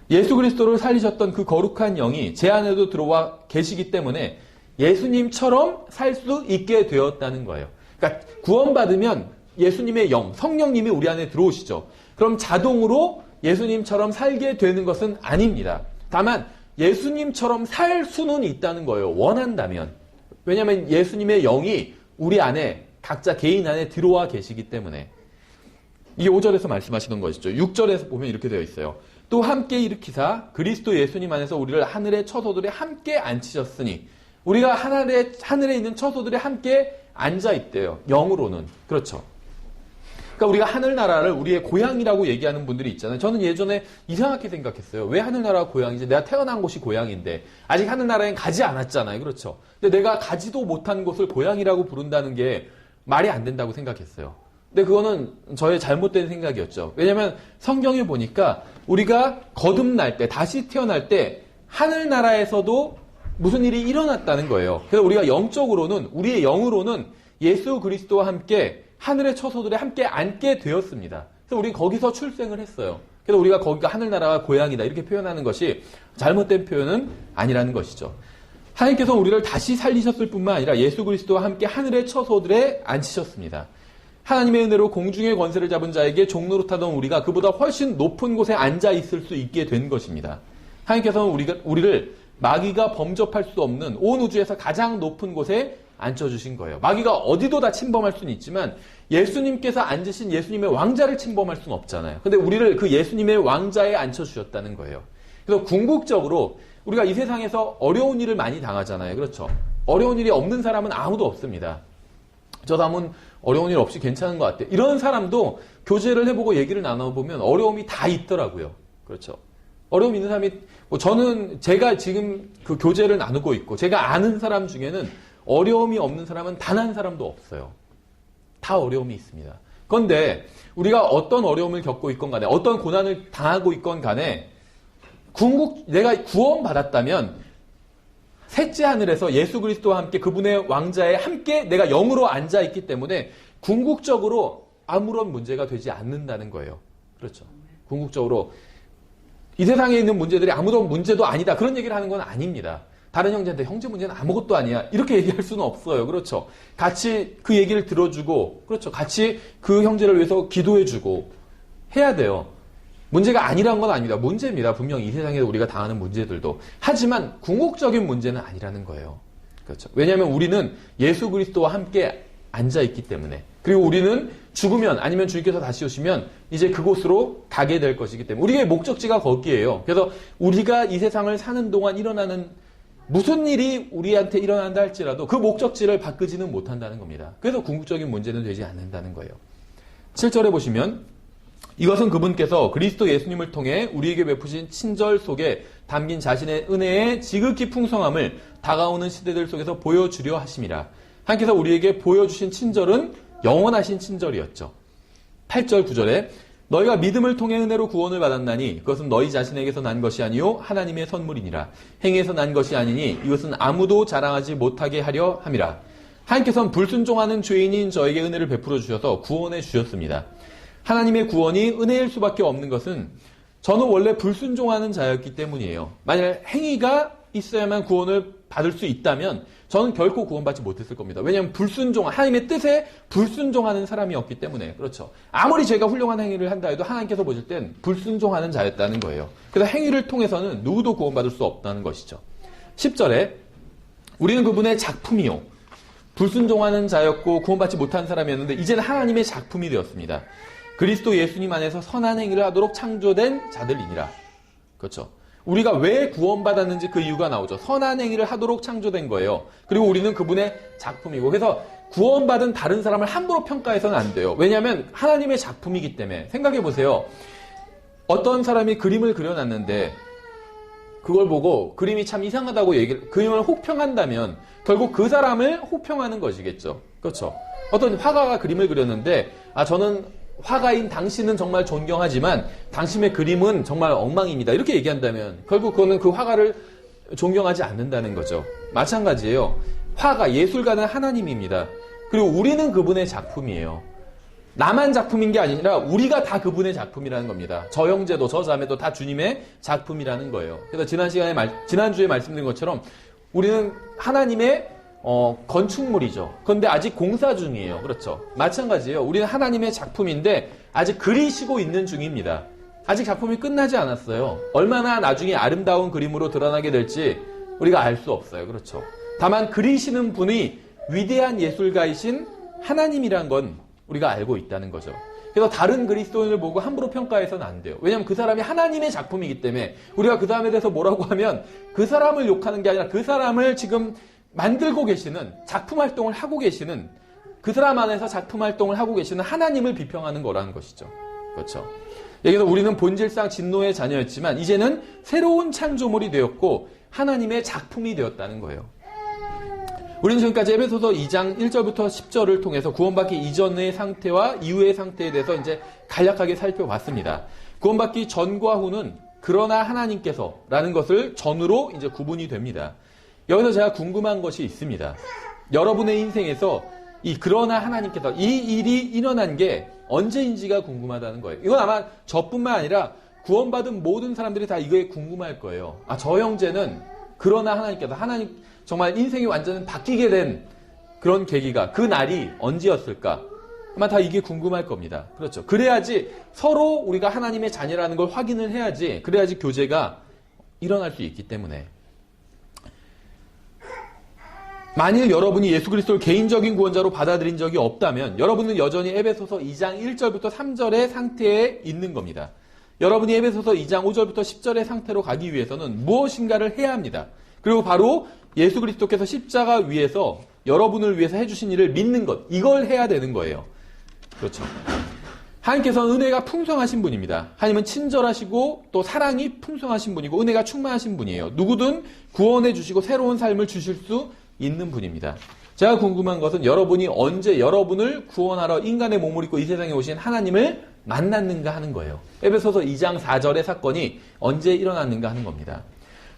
예수 그리스도를 살리셨던 그 거룩한 영이 제 안에도 들어와 계시기 때문에 예수님처럼 살 수 있게 되었다는 거예요. 그러니까 구원받으면 예수님의 영, 성령님이 우리 안에 들어오시죠. 그럼 자동으로 예수님처럼 살게 되는 것은 아닙니다. 다만 예수님처럼 살 수는 있다는 거예요. 원한다면. 왜냐하면 예수님의 영이 우리 안에 각자 개인 안에 들어와 계시기 때문에. 이게 5절에서 말씀하시는 것이죠. 6절에서 보면 이렇게 되어 있어요. 또 함께 일으키사 그리스도 예수님 안에서 우리를 하늘의 처소들에 함께 앉히셨으니 우리가 하늘에 있는 처소들에 함께 앉아 있대요. 영으로는. 그렇죠. 그러니까 우리가 하늘나라를 우리의 고향이라고 얘기하는 분들이 있잖아요. 저는 예전에 이상하게 생각했어요. 왜 하늘나라가 고향이지? 내가 태어난 곳이 고향인데 아직 하늘나라엔 가지 않았잖아요. 그렇죠. 근데 내가 가지도 못한 곳을 고향이라고 부른다는 게 말이 안 된다고 생각했어요. 근데 그거는 저의 잘못된 생각이었죠. 왜냐하면 성경에 보니까 우리가 거듭날 때, 다시 태어날 때 하늘나라에서도 무슨 일이 일어났다는 거예요. 그래서 우리가 영적으로는, 우리의 영으로는 예수 그리스도와 함께 하늘의 처소들에 함께 앉게 되었습니다. 그래서 우리는 거기서 출생을 했어요. 그래서 우리가 거기가 하늘나라가 고향이다 이렇게 표현하는 것이 잘못된 표현은 아니라는 것이죠. 하나님께서 우리를 다시 살리셨을 뿐만 아니라 예수 그리스도와 함께 하늘의 처소들에 앉히셨습니다. 하나님의 은혜로 공중의 권세를 잡은 자에게 종노릇하던 우리가 그보다 훨씬 높은 곳에 앉아 있을 수 있게 된 것입니다. 하나님께서는 우리를 마귀가 범접할 수 없는 온 우주에서 가장 높은 곳에 앉혀주신 거예요. 마귀가 어디도 다 침범할 수는 있지만 예수님께서 앉으신 예수님의 왕자를 침범할 수는 없잖아요. 근데 우리를 그 예수님의 왕자에 앉혀주셨다는 거예요. 그래서 궁극적으로 우리가 이 세상에서 어려운 일을 많이 당하잖아요. 그렇죠. 어려운 일이 없는 사람은 아무도 없습니다. 저 사람은 어려운 일 없이 괜찮은 것 같아요. 이런 사람도 교제를 해보고 얘기를 나눠보면 어려움이 다 있더라고요. 그렇죠. 어려움 있는 사람이, 제가 지금 그 교제를 나누고 있고, 제가 아는 사람 중에는 어려움이 없는 사람은 단 한 사람도 없어요. 다 어려움이 있습니다. 그런데 우리가 어떤 어려움을 겪고 있건 간에, 어떤 고난을 당하고 있건 간에, 내가 구원받았다면, 셋째 하늘에서 예수 그리스도와 함께 그분의 왕자에 함께 내가 영으로 앉아있기 때문에 궁극적으로 아무런 문제가 되지 않는다는 거예요. 그렇죠. 궁극적으로 이 세상에 있는 문제들이 아무런 문제도 아니다. 그런 얘기를 하는 건 아닙니다. 다른 형제한테 형제 문제는 아무것도 아니야. 이렇게 얘기할 수는 없어요. 그렇죠. 같이 그 얘기를 들어주고, 그렇죠. 같이 그 형제를 위해서 기도해주고 해야 돼요. 문제가 아니란 건 아닙니다. 문제입니다. 분명히 이 세상에서 우리가 당하는 문제들도. 하지만 궁극적인 문제는 아니라는 거예요. 그렇죠. 왜냐하면 우리는 예수 그리스도와 함께 앉아있기 때문에. 그리고 우리는 죽으면 아니면 주님께서 다시 오시면 이제 그곳으로 가게 될 것이기 때문에 우리의 목적지가 거기에요. 그래서 우리가 이 세상을 사는 동안 일어나는 무슨 일이 우리한테 일어난다 할지라도 그 목적지를 바꾸지는 못한다는 겁니다. 그래서 궁극적인 문제는 되지 않는다는 거예요. 7절에 보시면 이것은 그분께서 그리스도 예수님을 통해 우리에게 베푸신 친절 속에 담긴 자신의 은혜의 지극히 풍성함을 다가오는 시대들 속에서 보여주려 하심이라. 하나님께서 우리에게 보여주신 친절은 영원하신 친절이었죠. 8절 9절에 너희가 믿음을 통해 은혜로 구원을 받았나니 그것은 너희 자신에게서 난 것이 아니요 하나님의 선물이니라. 행위에서 난 것이 아니니 이것은 아무도 자랑하지 못하게 하려 함이라. 하나님께서는 불순종하는 죄인인 저에게 은혜를 베풀어 주셔서 구원해 주셨습니다. 하나님의 구원이 은혜일 수밖에 없는 것은 저는 원래 불순종하는 자였기 때문이에요. 만약 행위가 있어야만 구원을 받을 수 있다면 저는 결코 구원받지 못했을 겁니다. 왜냐하면 하나님의 뜻에 불순종하는 사람이었기 때문에. 그렇죠. 아무리 제가 훌륭한 행위를 한다 해도 하나님께서 보실 땐 불순종하는 자였다는 거예요. 그래서 행위를 통해서는 누구도 구원받을 수 없다는 것이죠. 10절에 우리는 그분의 작품이요. 불순종하는 자였고 구원받지 못한 사람이었는데 이제는 하나님의 작품이 되었습니다. 그리스도 예수님 안에서 선한 행위를 하도록 창조된 자들이니라. 그렇죠. 우리가 왜 구원받았는지 그 이유가 나오죠. 선한 행위를 하도록 창조된 거예요. 그리고 우리는 그분의 작품이고, 그래서 구원받은 다른 사람을 함부로 평가해서는 안 돼요. 왜냐하면 하나님의 작품이기 때문에. 생각해 보세요. 어떤 사람이 그림을 그려놨는데 그걸 보고 그림이 참 이상하다고 그림을 혹평한다면 결국 그 사람을 혹평하는 것이겠죠. 그렇죠. 어떤 화가가 그림을 그렸는데 저는 화가인 당신은 정말 존경하지만 당신의 그림은 정말 엉망입니다. 이렇게 얘기한다면 결국 그거는 그 화가를 존경하지 않는다는 거죠. 마찬가지예요. 화가, 예술가는 하나님입니다. 그리고 우리는 그분의 작품이에요. 나만 작품인 게 아니라 우리가 다 그분의 작품이라는 겁니다. 저 형제도 저 자매도 다 주님의 작품이라는 거예요. 그래서 지난주에 말씀드린 것처럼 우리는 하나님의 건축물이죠. 그런데 아직 공사 중이에요. 그렇죠. 마찬가지예요. 우리는 하나님의 작품인데 아직 그리시고 있는 중입니다. 아직 작품이 끝나지 않았어요. 얼마나 나중에 아름다운 그림으로 드러나게 될지 우리가 알 수 없어요. 그렇죠. 다만 그리시는 분이 위대한 예술가이신 하나님이란 건 우리가 알고 있다는 거죠. 그래서 다른 그리스도인을 보고 함부로 평가해서는 안 돼요. 왜냐하면 그 사람이 하나님의 작품이기 때문에 우리가 그 사람에 대해서 뭐라고 하면 그 사람을 욕하는 게 아니라 그 사람을 지금 만들고 계시는, 작품 활동을 하고 계시는, 그 사람 안에서 작품 활동을 하고 계시는 하나님을 비평하는 거라는 것이죠. 그렇죠. 여기서 우리는 본질상 진노의 자녀였지만 이제는 새로운 창조물이 되었고 하나님의 작품이 되었다는 거예요. 우리는 지금까지 에베소서 2장 1절부터 10절을 통해서 구원받기 이전의 상태와 이후의 상태에 대해서 이제 간략하게 살펴봤습니다. 구원받기 전과 후는 그러나 하나님께서라는 것을 전으로 이제 구분이 됩니다. 여기서 제가 궁금한 것이 있습니다. 여러분의 인생에서 그러나 하나님께서 이 일이 일어난 게 언제인지가 궁금하다는 거예요. 이건 아마 저뿐만 아니라 구원받은 모든 사람들이 다 이거에 궁금할 거예요. 저 형제는 그러나 하나님께서 정말 인생이 완전히 바뀌게 된 그런 계기가, 그 날이 언제였을까? 아마 다 이게 궁금할 겁니다. 그렇죠. 그래야지 서로 우리가 하나님의 자녀라는 걸 확인을 해야지, 그래야지 교제가 일어날 수 있기 때문에. 만일 여러분이 예수 그리스도를 개인적인 구원자로 받아들인 적이 없다면 여러분은 여전히 에베소서 2장 1절부터 3절의 상태에 있는 겁니다. 여러분이 에베소서 2장 5절부터 10절의 상태로 가기 위해서는 무엇인가를 해야 합니다. 그리고 바로 예수 그리스도께서 십자가 위에서 여러분을 위해서 해주신 일을 믿는 것, 이걸 해야 되는 거예요. 그렇죠. 하나님께서는 은혜가 풍성하신 분입니다. 하나님은 친절하시고 또 사랑이 풍성하신 분이고 은혜가 충만하신 분이에요. 누구든 구원해 주시고 새로운 삶을 주실 수 있는 분입니다. 제가 궁금한 것은 여러분이 언제 여러분을 구원하러 인간의 몸을 입고 이 세상에 오신 하나님을 만났는가 하는 거예요. 에베소서 2장 4절의 사건이 언제 일어났는가 하는 겁니다.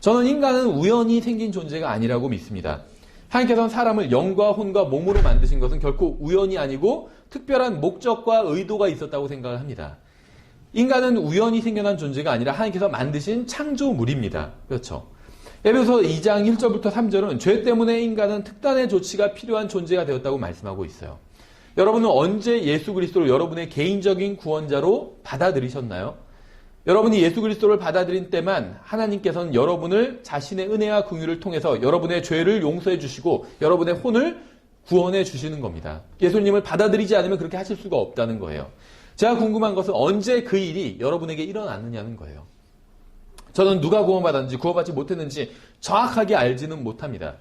저는 인간은 우연히 생긴 존재가 아니라고 믿습니다. 하나님께서는 사람을 영과 혼과 몸으로 만드신 것은 결코 우연이 아니고 특별한 목적과 의도가 있었다고 생각을 합니다. 인간은 우연히 생겨난 존재가 아니라 하나님께서 만드신 창조물입니다. 그렇죠. 에베소서 2장 1절부터 3절은 죄 때문에 인간은 특단의 조치가 필요한 존재가 되었다고 말씀하고 있어요. 여러분은 언제 예수 그리스도를 여러분의 개인적인 구원자로 받아들이셨나요? 여러분이 예수 그리스도를 받아들인 때만 하나님께서는 여러분을 자신의 은혜와 긍휼을 통해서 여러분의 죄를 용서해 주시고 여러분의 혼을 구원해 주시는 겁니다. 예수님을 받아들이지 않으면 그렇게 하실 수가 없다는 거예요. 제가 궁금한 것은 언제 그 일이 여러분에게 일어났느냐는 거예요. 저는 누가 구원받았는지 구원받지 못했는지 정확하게 알지는 못합니다.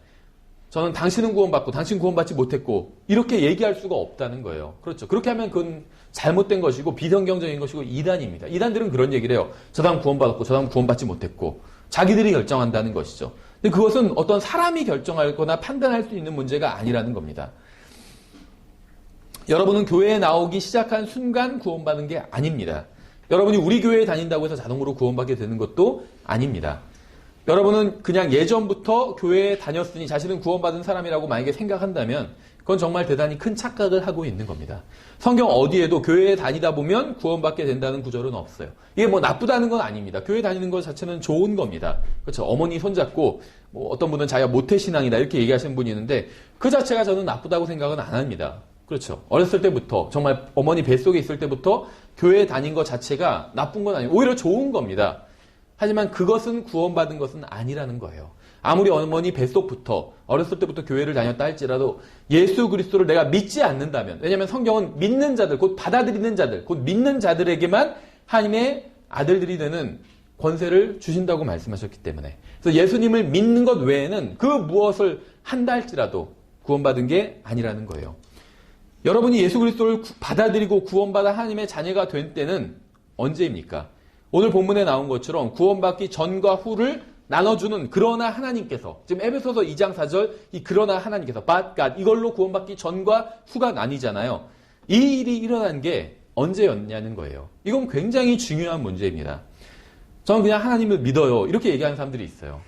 저는 당신은 구원받고 당신 구원받지 못했고 이렇게 얘기할 수가 없다는 거예요. 그렇죠. 그렇게 하면 그건 잘못된 것이고 비성경적인 것이고 이단입니다. 이단들은 그런 얘기를 해요. 저 사람 구원받았고 저 사람 구원받지 못했고 자기들이 결정한다는 것이죠. 근데 그것은 어떤 사람이 결정하거나 판단할 수 있는 문제가 아니라는 겁니다. 여러분은 교회에 나오기 시작한 순간 구원받은 게 아닙니다. 여러분이 우리 교회에 다닌다고 해서 자동으로 구원받게 되는 것도 아닙니다. 여러분은 그냥 예전부터 교회에 다녔으니 자신은 구원받은 사람이라고 만약에 생각한다면 그건 정말 대단히 큰 착각을 하고 있는 겁니다. 성경 어디에도 교회에 다니다 보면 구원받게 된다는 구절은 없어요. 이게 뭐 나쁘다는 건 아닙니다. 교회 다니는 것 자체는 좋은 겁니다. 그렇죠. 어머니 손잡고 뭐 어떤 분은 자기가 모태신앙이다 이렇게 얘기하시는 분이 있는데 그 자체가 저는 나쁘다고 생각은 안 합니다. 그렇죠. 어렸을 때부터 정말 어머니 뱃속에 있을 때부터 교회에 다닌 것 자체가 나쁜 건 아니고 오히려 좋은 겁니다. 하지만 그것은 구원받은 것은 아니라는 거예요. 아무리 어머니 뱃속부터 어렸을 때부터 교회를 다녔다 할지라도 예수 그리스도를 내가 믿지 않는다면, 왜냐하면 성경은 믿는 자들, 곧 받아들이는 자들, 곧 믿는 자들에게만 하나님의 아들들이 되는 권세를 주신다고 말씀하셨기 때문에, 그래서 예수님을 믿는 것 외에는 그 무엇을 한다 할지라도 구원받은 게 아니라는 거예요. 여러분이 예수 그리스도를 받아들이고 구원받아 하나님의 자녀가 된 때는 언제입니까? 오늘 본문에 나온 것처럼 구원받기 전과 후를 나눠주는 그러나 하나님께서, 지금 에베소서 2장 4절 이 그러나 하나님께서 but God, 이걸로 구원받기 전과 후가 나뉘잖아요. 이 일이 일어난 게 언제였냐는 거예요. 이건 굉장히 중요한 문제입니다. 저는 그냥 하나님을 믿어요 이렇게 얘기하는 사람들이 있어요.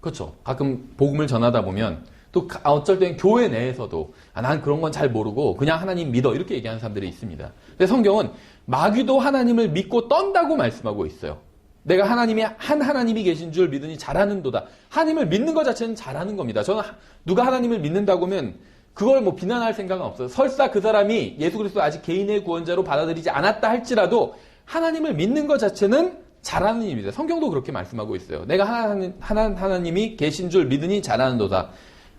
그렇죠. 가끔 복음을 전하다 보면 또 어쩔 땐 교회 내에서도 난 그런 건 잘 모르고 그냥 하나님 믿어 이렇게 얘기하는 사람들이 있습니다. 근데 성경은 마귀도 하나님을 믿고 떤다고 말씀하고 있어요. 내가 하나님이 계신 줄 믿으니 잘하는도다. 하나님을 믿는 것 자체는 잘하는 겁니다. 저는 누가 하나님을 믿는다고 하면 그걸 뭐 비난할 생각은 없어요. 설사 그 사람이 예수 그리스도 아직 개인의 구원자로 받아들이지 않았다 할지라도 하나님을 믿는 것 자체는 잘하는 일입니다. 성경도 그렇게 말씀하고 있어요. 내가 하나님이 계신 줄 믿으니 잘하는도다.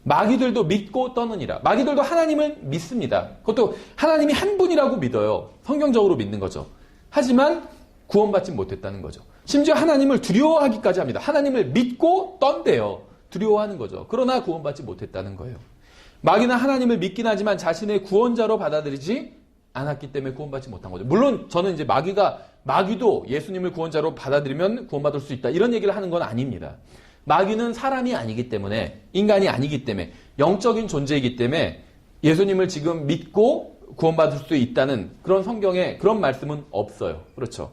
마귀들도 믿고 떠느니라. 마귀들도 하나님을 믿습니다. 그것도 하나님이 한 분이라고 믿어요. 성경적으로 믿는 거죠. 하지만 구원받지 못했다는 거죠. 심지어 하나님을 두려워하기까지 합니다. 하나님을 믿고 떤대요. 두려워하는 거죠. 그러나 구원받지 못했다는 거예요. 마귀는 하나님을 믿긴 하지만 자신의 구원자로 받아들이지 않았기 때문에 구원받지 못한 거죠. 물론 저는 이제 마귀도 예수님을 구원자로 받아들이면 구원받을 수 있다 이런 얘기를 하는 건 아닙니다. 마귀는 사람이 아니기 때문에, 인간이 아니기 때문에, 영적인 존재이기 때문에 예수님을 지금 믿고 구원받을 수 있다는 그런 성경에 그런 말씀은 없어요. 그렇죠.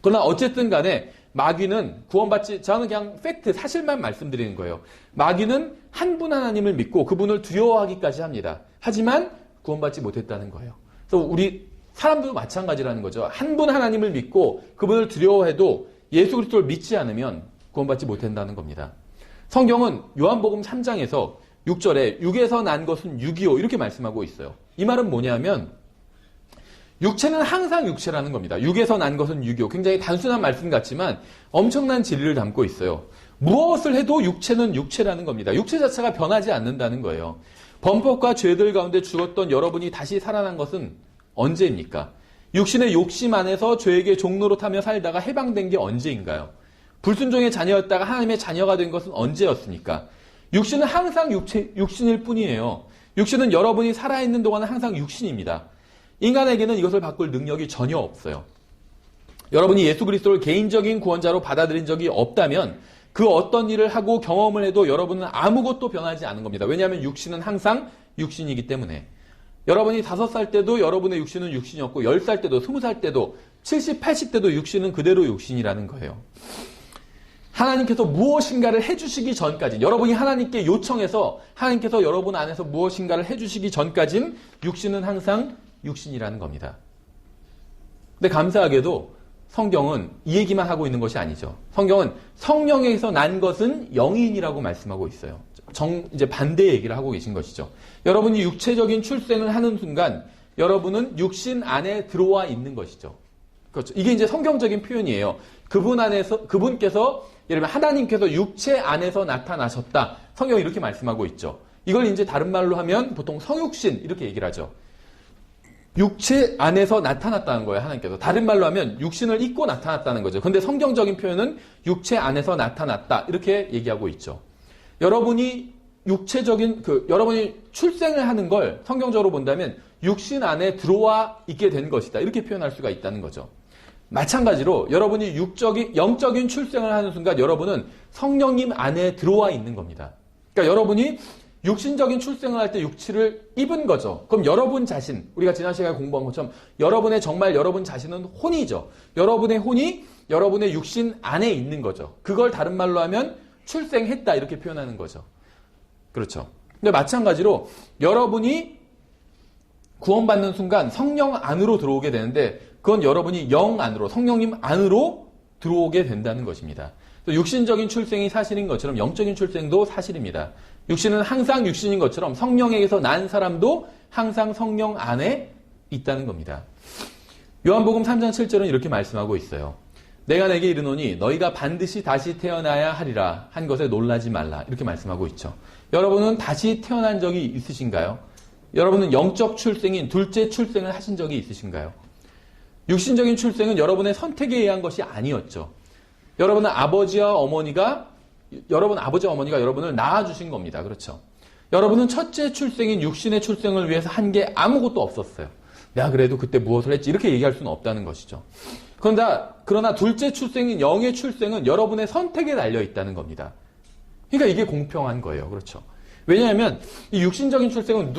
그러나 어쨌든 간에 마귀는 저는 그냥 팩트, 사실만 말씀드리는 거예요. 마귀는 한 분 하나님을 믿고 그분을 두려워하기까지 합니다. 하지만 구원받지 못했다는 거예요. 그래서 우리 사람도 마찬가지라는 거죠. 한 분 하나님을 믿고 그분을 두려워해도 예수 그리스도를 믿지 않으면 구원받지 못한다는 겁니다. 성경은 요한복음 3장에서 6절에 육에서 난 것은 육이요 이렇게 말씀하고 있어요. 이 말은 뭐냐면 육체는 항상 육체라는 겁니다. 육에서 난 것은 육이요. 굉장히 단순한 말씀 같지만 엄청난 진리를 담고 있어요. 무엇을 해도 육체는 육체라는 겁니다. 육체 자체가 변하지 않는다는 거예요. 범법과 죄들 가운데 죽었던 여러분이 다시 살아난 것은 언제입니까? 육신의 욕심 안에서 죄에게 종노릇하며 살다가 해방된 게 언제인가요? 불순종의 자녀였다가 하나님의 자녀가 된 것은 언제였습니까? 육신은 항상 육신일 뿐이에요. 육신은 여러분이 살아있는 동안은 항상 육신입니다. 인간에게는 이것을 바꿀 능력이 전혀 없어요. 여러분이 예수 그리스도를 개인적인 구원자로 받아들인 적이 없다면 그 어떤 일을 하고 경험을 해도 여러분은 아무것도 변하지 않은 겁니다. 왜냐하면 육신은 항상 육신이기 때문에. 여러분이 5살 때도 여러분의 육신은 육신이었고 10살 때도 20살 때도 70, 80때도 육신은 그대로 육신이라는 거예요. 하나님께서 무엇인가를 해주시기 전까지, 여러분이 하나님께 요청해서 하나님께서 여러분 안에서 무엇인가를 해주시기 전까진 육신은 항상 육신이라는 겁니다. 근데 감사하게도 성경은 이 얘기만 하고 있는 것이 아니죠. 성경은 성령에서 난 것은 영인이라고 말씀하고 있어요. 이제 반대 얘기를 하고 계신 것이죠. 여러분이 육체적인 출생을 하는 순간 여러분은 육신 안에 들어와 있는 것이죠. 그렇죠. 이게 이제 성경적인 표현이에요. 그분께서 예를 들면 하나님께서 육체 안에서 나타나셨다. 성경이 이렇게 말씀하고 있죠. 이걸 이제 다른 말로 하면 보통 성육신 이렇게 얘기를 하죠. 육체 안에서 나타났다는 거예요, 하나님께서. 다른 말로 하면 육신을 입고 나타났다는 거죠. 근데 성경적인 표현은 육체 안에서 나타났다. 이렇게 얘기하고 있죠. 여러분이 여러분이 출생을 하는 걸 성경적으로 본다면 육신 안에 들어와 있게 된 것이다. 이렇게 표현할 수가 있다는 거죠. 마찬가지로 여러분이 영적인 출생을 하는 순간 여러분은 성령님 안에 들어와 있는 겁니다. 그러니까 여러분이 육신적인 출생을 할 때 육체를 입은 거죠. 그럼 여러분 자신, 우리가 지난 시간에 공부한 것처럼 여러분의 정말 여러분 자신은 혼이죠. 여러분의 혼이 여러분의 육신 안에 있는 거죠. 그걸 다른 말로 하면 출생했다 이렇게 표현하는 거죠. 그렇죠. 근데 마찬가지로 여러분이 구원받는 순간 성령 안으로 들어오게 되는데 그건 여러분이 영 안으로, 성령님 안으로 들어오게 된다는 것입니다. 육신적인 출생이 사실인 것처럼 영적인 출생도 사실입니다. 육신은 항상 육신인 것처럼 성령에게서 난 사람도 항상 성령 안에 있다는 겁니다. 요한복음 3장 7절은 이렇게 말씀하고 있어요. 내가 내게 이르노니 너희가 반드시 다시 태어나야 하리라 한 것에 놀라지 말라 이렇게 말씀하고 있죠. 여러분은 다시 태어난 적이 있으신가요? 여러분은 영적 출생인 둘째 출생을 하신 적이 있으신가요? 육신적인 출생은 여러분의 선택에 의한 것이 아니었죠. 여러분 아버지와 어머니가 여러분을 낳아주신 겁니다. 그렇죠? 여러분은 첫째 출생인 육신의 출생을 위해서 한 게 아무것도 없었어요. 내가 그래도 그때 무엇을 했지 이렇게 얘기할 수는 없다는 것이죠. 그러나 둘째 출생인 영의 출생은 여러분의 선택에 달려 있다는 겁니다. 그러니까 이게 공평한 거예요. 그렇죠? 왜냐하면 이 육신적인 출생은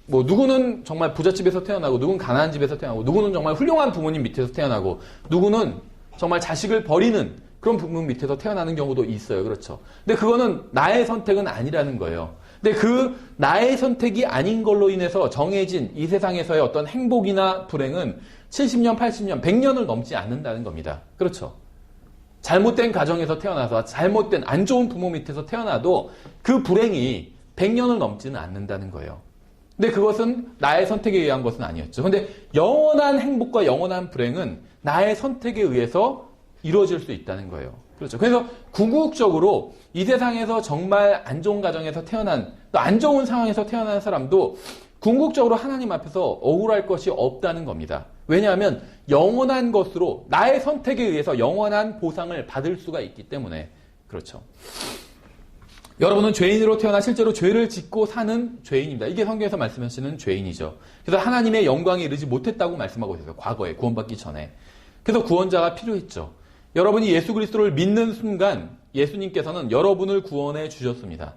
누구는 정말 부잣집에서 태어나고 누구는 가난한 집에서 태어나고 누구는 정말 훌륭한 부모님 밑에서 태어나고 누구는 정말 자식을 버리는 그런 부모 밑에서 태어나는 경우도 있어요. 그렇죠? 근데 그거는 나의 선택은 아니라는 거예요. 근데 그 나의 선택이 아닌 걸로 인해서 정해진 이 세상에서의 어떤 행복이나 불행은 70년, 80년, 100년을 넘지 않는다는 겁니다. 그렇죠? 잘못된 가정에서 태어나서 잘못된 안 좋은 부모 밑에서 태어나도 그 불행이 100년을 넘지는 않는다는 거예요. 근데 그것은 나의 선택에 의한 것은 아니었죠. 근데 영원한 행복과 영원한 불행은 나의 선택에 의해서 이루어질 수 있다는 거예요. 그렇죠. 그래서 궁극적으로 이 세상에서 정말 안 좋은 가정에서 태어난, 또 안 좋은 상황에서 태어난 사람도 궁극적으로 하나님 앞에서 억울할 것이 없다는 겁니다. 왜냐하면 영원한 것으로 나의 선택에 의해서 영원한 보상을 받을 수가 있기 때문에 그렇죠. 여러분은 죄인으로 태어나 실제로 죄를 짓고 사는 죄인입니다. 이게 성경에서 말씀하시는 죄인이죠. 그래서 하나님의 영광에 이르지 못했다고 말씀하고 있어요. 과거에 구원받기 전에. 그래서 구원자가 필요했죠. 여러분이 예수 그리스도를 믿는 순간 예수님께서는 여러분을 구원해 주셨습니다.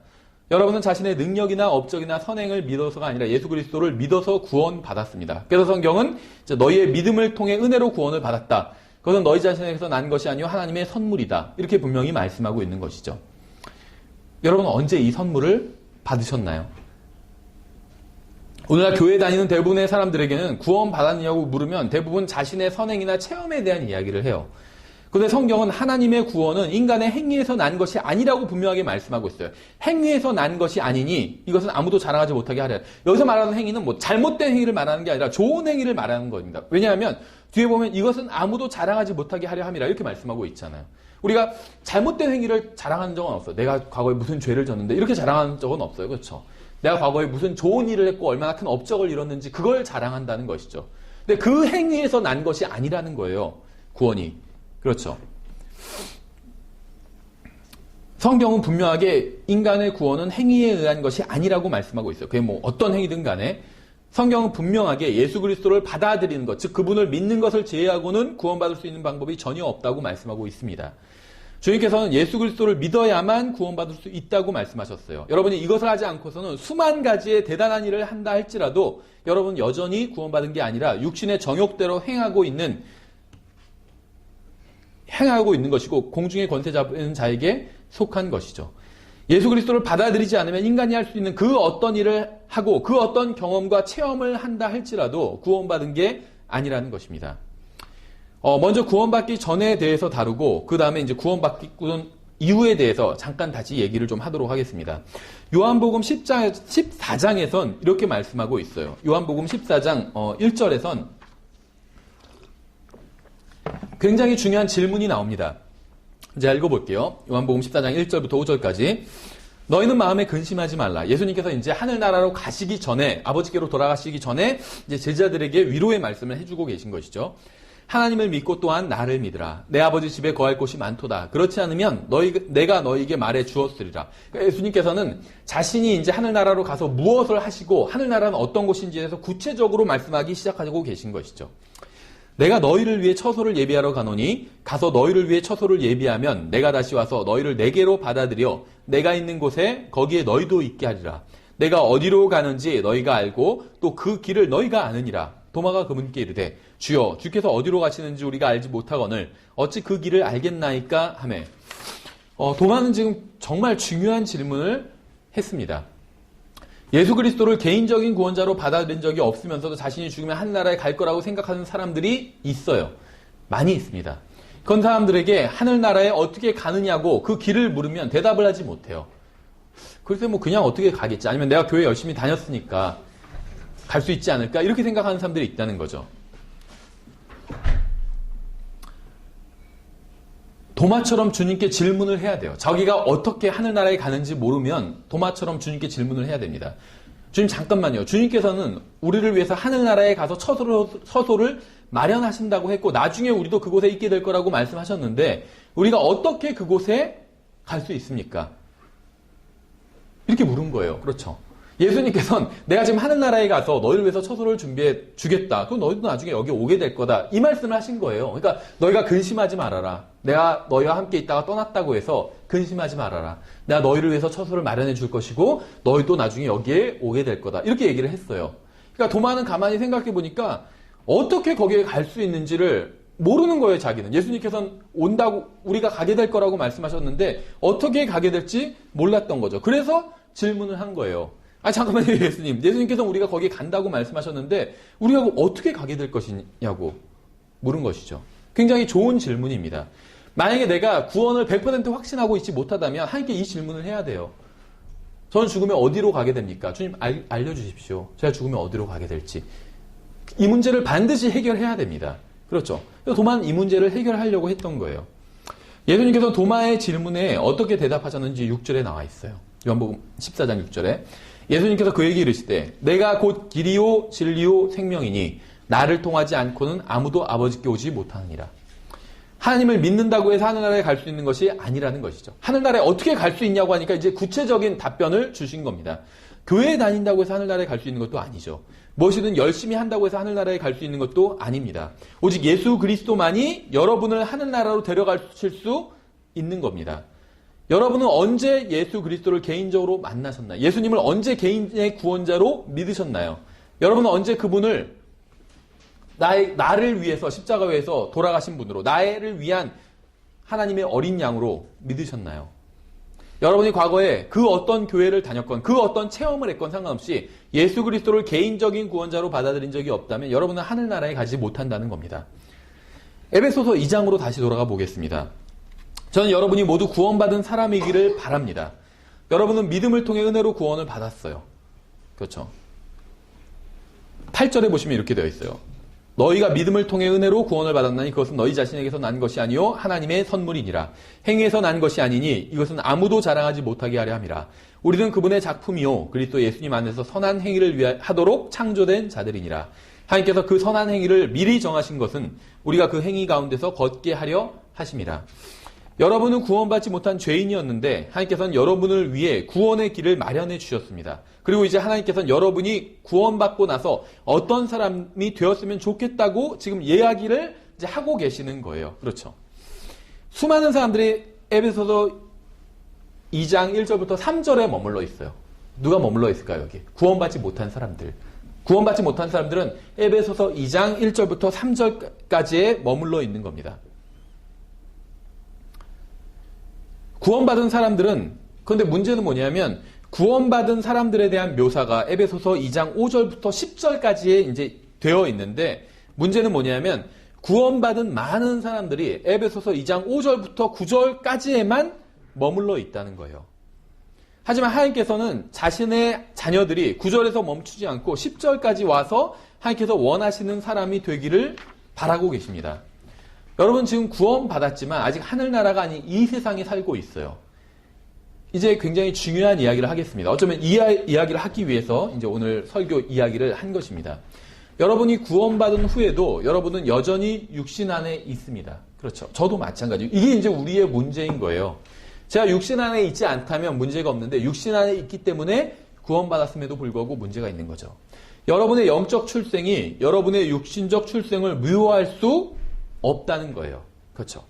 여러분은 자신의 능력이나 업적이나 선행을 믿어서가 아니라 예수 그리스도를 믿어서 구원받았습니다. 그래서 성경은 너희의 믿음을 통해 은혜로 구원을 받았다. 그것은 너희 자신에게서 난 것이 아니요 하나님의 선물이다. 이렇게 분명히 말씀하고 있는 것이죠. 여러분은 언제 이 선물을 받으셨나요? 오늘날 교회 다니는 대부분의 사람들에게는 구원받았냐고 물으면 대부분 자신의 선행이나 체험에 대한 이야기를 해요. 그런데 성경은 하나님의 구원은 인간의 행위에서 난 것이 아니라고 분명하게 말씀하고 있어요. 행위에서 난 것이 아니니 이것은 아무도 자랑하지 못하게 하려. 여기서 말하는 행위는 잘못된 행위를 말하는 게 아니라 좋은 행위를 말하는 겁니다. 왜냐하면 뒤에 보면 이것은 아무도 자랑하지 못하게 하려 함이라 이렇게 말씀하고 있잖아요. 우리가 잘못된 행위를 자랑하는 적은 없어요. 내가 과거에 무슨 죄를 졌는데 이렇게 자랑하는 적은 없어요. 그렇죠? 내가 과거에 무슨 좋은 일을 했고 얼마나 큰 업적을 이뤘는지 그걸 자랑한다는 것이죠. 근데 그 행위에서 난 것이 아니라는 거예요. 구원이. 그렇죠. 성경은 분명하게 인간의 구원은 행위에 의한 것이 아니라고 말씀하고 있어요. 그게 어떤 행위든 간에 성경은 분명하게 예수 그리스도를 받아들이는 것, 즉 그분을 믿는 것을 제외하고는 구원받을 수 있는 방법이 전혀 없다고 말씀하고 있습니다. 주님께서는 예수 그리스도를 믿어야만 구원받을 수 있다고 말씀하셨어요. 여러분이 이것을 하지 않고서는 수만 가지의 대단한 일을 한다 할지라도 여러분 여전히 구원받은 게 아니라 육신의 정욕대로 행하고 있는 것이고 공중의 권세 잡은 자에게 속한 것이죠. 예수 그리스도를 받아들이지 않으면 인간이 할 수 있는 그 어떤 일을 하고 그 어떤 경험과 체험을 한다 할지라도 구원받은 게 아니라는 것입니다. 먼저 구원받기 전에 대해서 다루고 그 다음에 이제 구원받기 이후에 대해서 잠깐 다시 얘기를 좀 하도록 하겠습니다. 요한복음 14장에선 이렇게 말씀하고 있어요. 요한복음 14장 1절에선 굉장히 중요한 질문이 나옵니다. 이제 읽어볼게요. 요한복음 14장 1절부터 5절까지. 너희는 마음에 근심하지 말라. 예수님께서 이제 하늘나라로 가시기 전에, 아버지께로 돌아가시기 전에 이제 제자들에게 위로의 말씀을 해주고 계신 것이죠. 하나님을 믿고 또한 나를 믿으라. 내 아버지 집에 거할 곳이 많도다. 그렇지 않으면 내가 너희에게 말해 주었으리라. 그러니까 예수님께서는 자신이 이제 하늘나라로 가서 무엇을 하시고 하늘나라는 어떤 곳인지에 대해서 구체적으로 말씀하기 시작하고 계신 것이죠. 내가 너희를 위해 처소를 예비하러 가노니 가서 너희를 위해 처소를 예비하면 내가 다시 와서 너희를 내게로 받아들여 내가 있는 곳에 거기에 너희도 있게 하리라. 내가 어디로 가는지 너희가 알고 또 그 길을 너희가 아느니라. 도마가 그분께 이르되 주여 주께서 어디로 가시는지 우리가 알지 못하거늘 어찌 그 길을 알겠나이까 하매 도마는 지금 정말 중요한 질문을 했습니다. 예수 그리스도를 개인적인 구원자로 받아들인 적이 없으면서도 자신이 죽으면 하늘나라에 갈 거라고 생각하는 사람들이 있어요. 많이 있습니다. 그런 사람들에게 하늘나라에 어떻게 가느냐고 그 길을 물으면 대답을 하지 못해요. 그래서 뭐 그냥 어떻게 가겠지, 아니면 내가 교회 열심히 다녔으니까 갈 수 있지 않을까, 이렇게 생각하는 사람들이 있다는 거죠. 도마처럼 주님께 질문을 해야 돼요. 자기가 어떻게 하늘나라에 가는지 모르면 도마처럼 주님께 질문을 해야 됩니다. 주님 잠깐만요. 주님께서는 우리를 위해서 하늘나라에 가서 처소를 마련하신다고 했고 나중에 우리도 그곳에 있게 될 거라고 말씀하셨는데 우리가 어떻게 그곳에 갈 수 있습니까? 이렇게 물은 거예요. 그렇죠. 예수님께서는 내가 지금 하늘나라에 가서 너희를 위해서 처소를 준비해 주겠다. 그럼 너희도 나중에 여기 오게 될 거다. 이 말씀을 하신 거예요. 그러니까 너희가 근심하지 말아라. 내가 너희와 함께 있다가 떠났다고 해서 근심하지 말아라. 내가 너희를 위해서 처소를 마련해 줄 것이고 너희도 나중에 여기에 오게 될 거다. 이렇게 얘기를 했어요. 그러니까 도마는 가만히 생각해 보니까 어떻게 거기에 갈 수 있는지를 모르는 거예요, 자기는. 예수님께서는 온다고 우리가 가게 될 거라고 말씀하셨는데 어떻게 가게 될지 몰랐던 거죠. 그래서 질문을 한 거예요. 잠깐만요, 예수님. 예수님께서는 우리가 거기에 간다고 말씀하셨는데 우리가 어떻게 가게 될 것이냐고 물은 것이죠. 굉장히 좋은 질문입니다. 만약에 내가 구원을 100% 확신하고 있지 못하다면 하나님께 이 질문을 해야 돼요. 저는 죽으면 어디로 가게 됩니까? 주님 알려주십시오. 제가 죽으면 어디로 가게 될지. 이 문제를 반드시 해결해야 됩니다. 그렇죠. 도마는 이 문제를 해결하려고 했던 거예요. 예수님께서 도마의 질문에 어떻게 대답하셨는지 6절에 나와 있어요. 요한복음 14장 6절에 예수님께서 그에게 이르시되 내가 곧 길이요 진리요 생명이니 나를 통하지 않고는 아무도 아버지께 오지 못하느니라. 하나님을 믿는다고 해서 하늘나라에 갈 수 있는 것이 아니라는 것이죠. 하늘나라에 어떻게 갈 수 있냐고 하니까 이제 구체적인 답변을 주신 겁니다. 교회에 다닌다고 해서 하늘나라에 갈 수 있는 것도 아니죠. 무엇이든 열심히 한다고 해서 하늘나라에 갈 수 있는 것도 아닙니다. 오직 예수 그리스도만이 여러분을 하늘나라로 데려가실 수 있는 겁니다. 여러분은 언제 예수 그리스도를 개인적으로 만나셨나요? 예수님을 언제 개인의 구원자로 믿으셨나요? 여러분은 언제 그분을 나를 위해서 십자가에서 돌아가신 분으로 나를 위한 하나님의 어린 양으로 믿으셨나요? 여러분이 과거에 그 어떤 교회를 다녔건 그 어떤 체험을 했건 상관없이 예수 그리스도를 개인적인 구원자로 받아들인 적이 없다면 여러분은 하늘나라에 가지 못한다는 겁니다. 에베소서 2장으로 다시 돌아가 보겠습니다. 저는 여러분이 모두 구원받은 사람이기를 바랍니다. 여러분은 믿음을 통해 은혜로 구원을 받았어요. 그렇죠. 8절에 보시면 이렇게 되어 있어요. 너희가 믿음을 통해 은혜로 구원을 받았나니 그것은 너희 자신에게서 난 것이 아니요 하나님의 선물이니라. 행위에서 난 것이 아니니 이것은 아무도 자랑하지 못하게 하려 함이라. 우리는 그분의 작품이요 그리스도 예수님 안에서 선한 행위를 하도록 창조된 자들이니라. 하나님께서 그 선한 행위를 미리 정하신 것은 우리가 그 행위 가운데서 걷게 하려 하심이라. 여러분은 구원받지 못한 죄인이었는데 하나님께서는 여러분을 위해 구원의 길을 마련해 주셨습니다. 그리고 이제 하나님께서는 여러분이 구원받고 나서 어떤 사람이 되었으면 좋겠다고 지금 이야기를 이제 하고 계시는 거예요. 그렇죠. 수많은 사람들이 에베소서 2장 1절부터 3절에 머물러 있어요. 누가 머물러 있을까요, 여기? 구원받지 못한 사람들. 구원받지 못한 사람들은 에베소서 2장 1절부터 3절까지에 머물러 있는 겁니다. 구원받은 사람들은, 그런데 문제는 뭐냐면 구원받은 사람들에 대한 묘사가 에베소서 2장 5절부터 10절까지에 이제 되어 있는데 문제는 뭐냐면 구원받은 많은 사람들이 에베소서 2장 5절부터 9절까지에만 머물러 있다는 거예요. 하지만 하나님께서는 자신의 자녀들이 9절에서 멈추지 않고 10절까지 와서 하나님께서 원하시는 사람이 되기를 바라고 계십니다. 여러분 지금 구원받았지만 아직 하늘나라가 아닌 이 세상에 살고 있어요. 이제 굉장히 중요한 이야기를 하겠습니다. 어쩌면 이 이야기를 하기 위해서 이제 오늘 설교 이야기를 한 것입니다. 여러분이 구원받은 후에도 여러분은 여전히 육신 안에 있습니다. 그렇죠. 저도 마찬가지예요. 이게 이제 우리의 문제인 거예요. 제가 육신 안에 있지 않다면 문제가 없는데 육신 안에 있기 때문에 구원받았음에도 불구하고 문제가 있는 거죠. 여러분의 영적 출생이 여러분의 육신적 출생을 무효할 수 없다는 거예요. 그렇죠.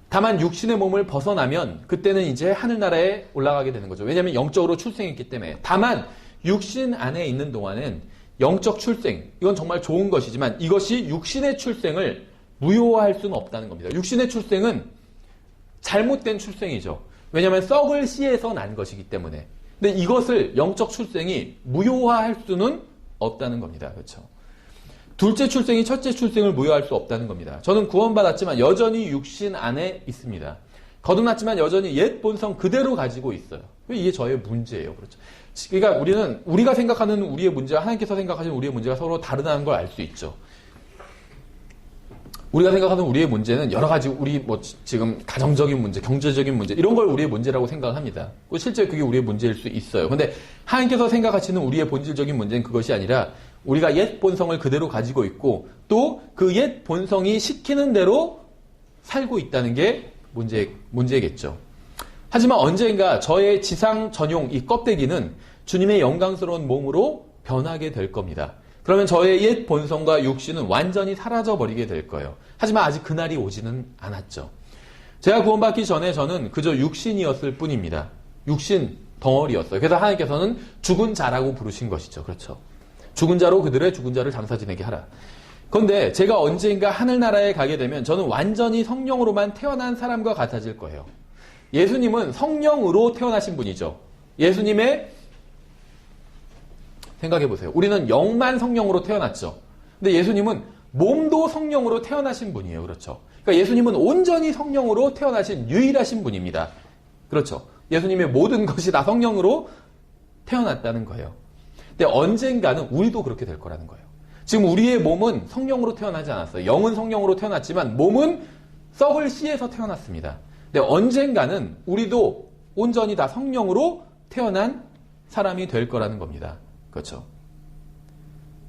다만 육신의 몸을 벗어나면 그때는 이제 하늘나라에 올라가게 되는 거죠. 왜냐하면 영적으로 출생했기 때문에. 다만 육신 안에 있는 동안은 영적 출생, 이건 정말 좋은 것이지만 이것이 육신의 출생을 무효화할 수는 없다는 겁니다. 육신의 출생은 잘못된 출생이죠. 왜냐하면 썩을 씨에서 난 것이기 때문에. 근데 이것을 영적 출생이 무효화할 수는 없다는 겁니다. 그렇죠? 둘째 출생이 첫째 출생을 무효할 수 없다는 겁니다. 저는 구원받았지만 여전히 육신 안에 있습니다. 거듭났지만 여전히 옛 본성 그대로 가지고 있어요. 이게 저의 문제예요. 그렇죠? 그러니까 우리가 생각하는 우리의 문제와 하나님께서 생각하시는 우리의 문제가 서로 다르다는 걸 알 수 있죠. 우리가 생각하는 우리의 문제는 여러 가지 우리 지금 가정적인 문제, 경제적인 문제 이런 걸 우리의 문제라고 생각합니다. 실제 그게 우리의 문제일 수 있어요. 그런데 하나님께서 생각하시는 우리의 본질적인 문제는 그것이 아니라 우리가 옛 본성을 그대로 가지고 있고 또 그 옛 본성이 시키는 대로 살고 있다는 게 문제겠죠. 하지만 언젠가 저의 지상 전용 이 껍데기는 주님의 영광스러운 몸으로 변하게 될 겁니다. 그러면 저의 옛 본성과 육신은 완전히 사라져버리게 될 거예요. 하지만 아직 그날이 오지는 않았죠. 제가 구원받기 전에 저는 그저 육신이었을 뿐입니다. 육신 덩어리였어요. 그래서 하나님께서는 죽은 자라고 부르신 것이죠. 그렇죠. 죽은 자로 그들의 죽은 자를 장사 지내게 하라. 그런데 제가 언젠가 하늘나라에 가게 되면 저는 완전히 성령으로만 태어난 사람과 같아질 거예요. 예수님은 성령으로 태어나신 분이죠. 예수님의 생각해보세요. 우리는 영만 성령으로 태어났죠. 근데 예수님은 몸도 성령으로 태어나신 분이에요. 그렇죠. 그러니까 예수님은 온전히 성령으로 태어나신 유일하신 분입니다. 그렇죠. 예수님의 모든 것이 다 성령으로 태어났다는 거예요. 근데 언젠가는 우리도 그렇게 될 거라는 거예요. 지금 우리의 몸은 성령으로 태어나지 않았어요. 영은 성령으로 태어났지만 몸은 썩을 씨에서 태어났습니다. 근데 언젠가는 우리도 온전히 다 성령으로 태어난 사람이 될 거라는 겁니다. 그렇죠.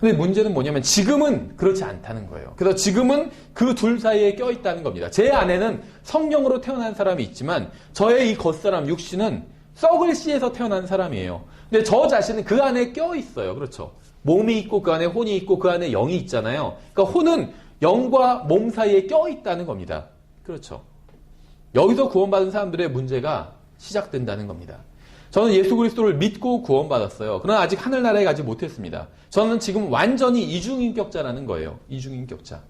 근데 문제는 뭐냐면 지금은 그렇지 않다는 거예요. 그래서 지금은 그 둘 사이에 껴있다는 겁니다. 제 안에는 성령으로 태어난 사람이 있지만 저의 이 겉사람 육신은 썩을 씨에서 태어난 사람이에요. 근데 저 자신은 그 안에 껴있어요. 그렇죠. 몸이 있고 그 안에 혼이 있고 그 안에 영이 있잖아요. 그러니까 혼은 영과 몸 사이에 껴있다는 겁니다. 그렇죠. 여기서 구원받은 사람들의 문제가 시작된다는 겁니다. 저는 예수 그리스도를 믿고 구원받았어요. 그러나 아직 하늘나라에 가지 못했습니다. 저는 지금 완전히 이중인격자라는 거예요. 이중인격자.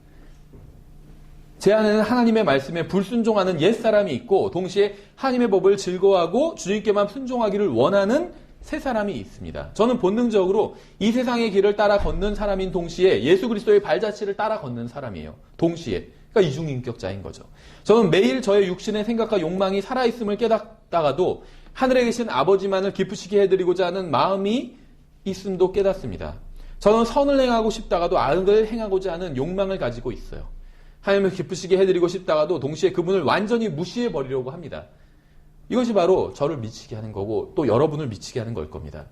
제 안에는 하나님의 말씀에 불순종하는 옛사람이 있고 동시에 하나님의 법을 즐거워하고 주님께만 순종하기를 원하는 새 사람이 있습니다. 저는 본능적으로 이 세상의 길을 따라 걷는 사람인 동시에 예수 그리스도의 발자취를 따라 걷는 사람이에요. 동시에. 그러니까 이중인격자인 거죠. 저는 매일 저의 육신의 생각과 욕망이 살아있음을 깨닫다가도 하늘에 계신 아버지만을 기쁘시게 해드리고자 하는 마음이 있음도 깨닫습니다. 저는 선을 행하고 싶다가도 악을 행하고자 하는 욕망을 가지고 있어요. 하나님을 기쁘시게 해드리고 싶다가도 동시에 그분을 완전히 무시해버리려고 합니다. 이것이 바로 저를 미치게 하는 거고 또 여러분을 미치게 하는 걸 겁니다.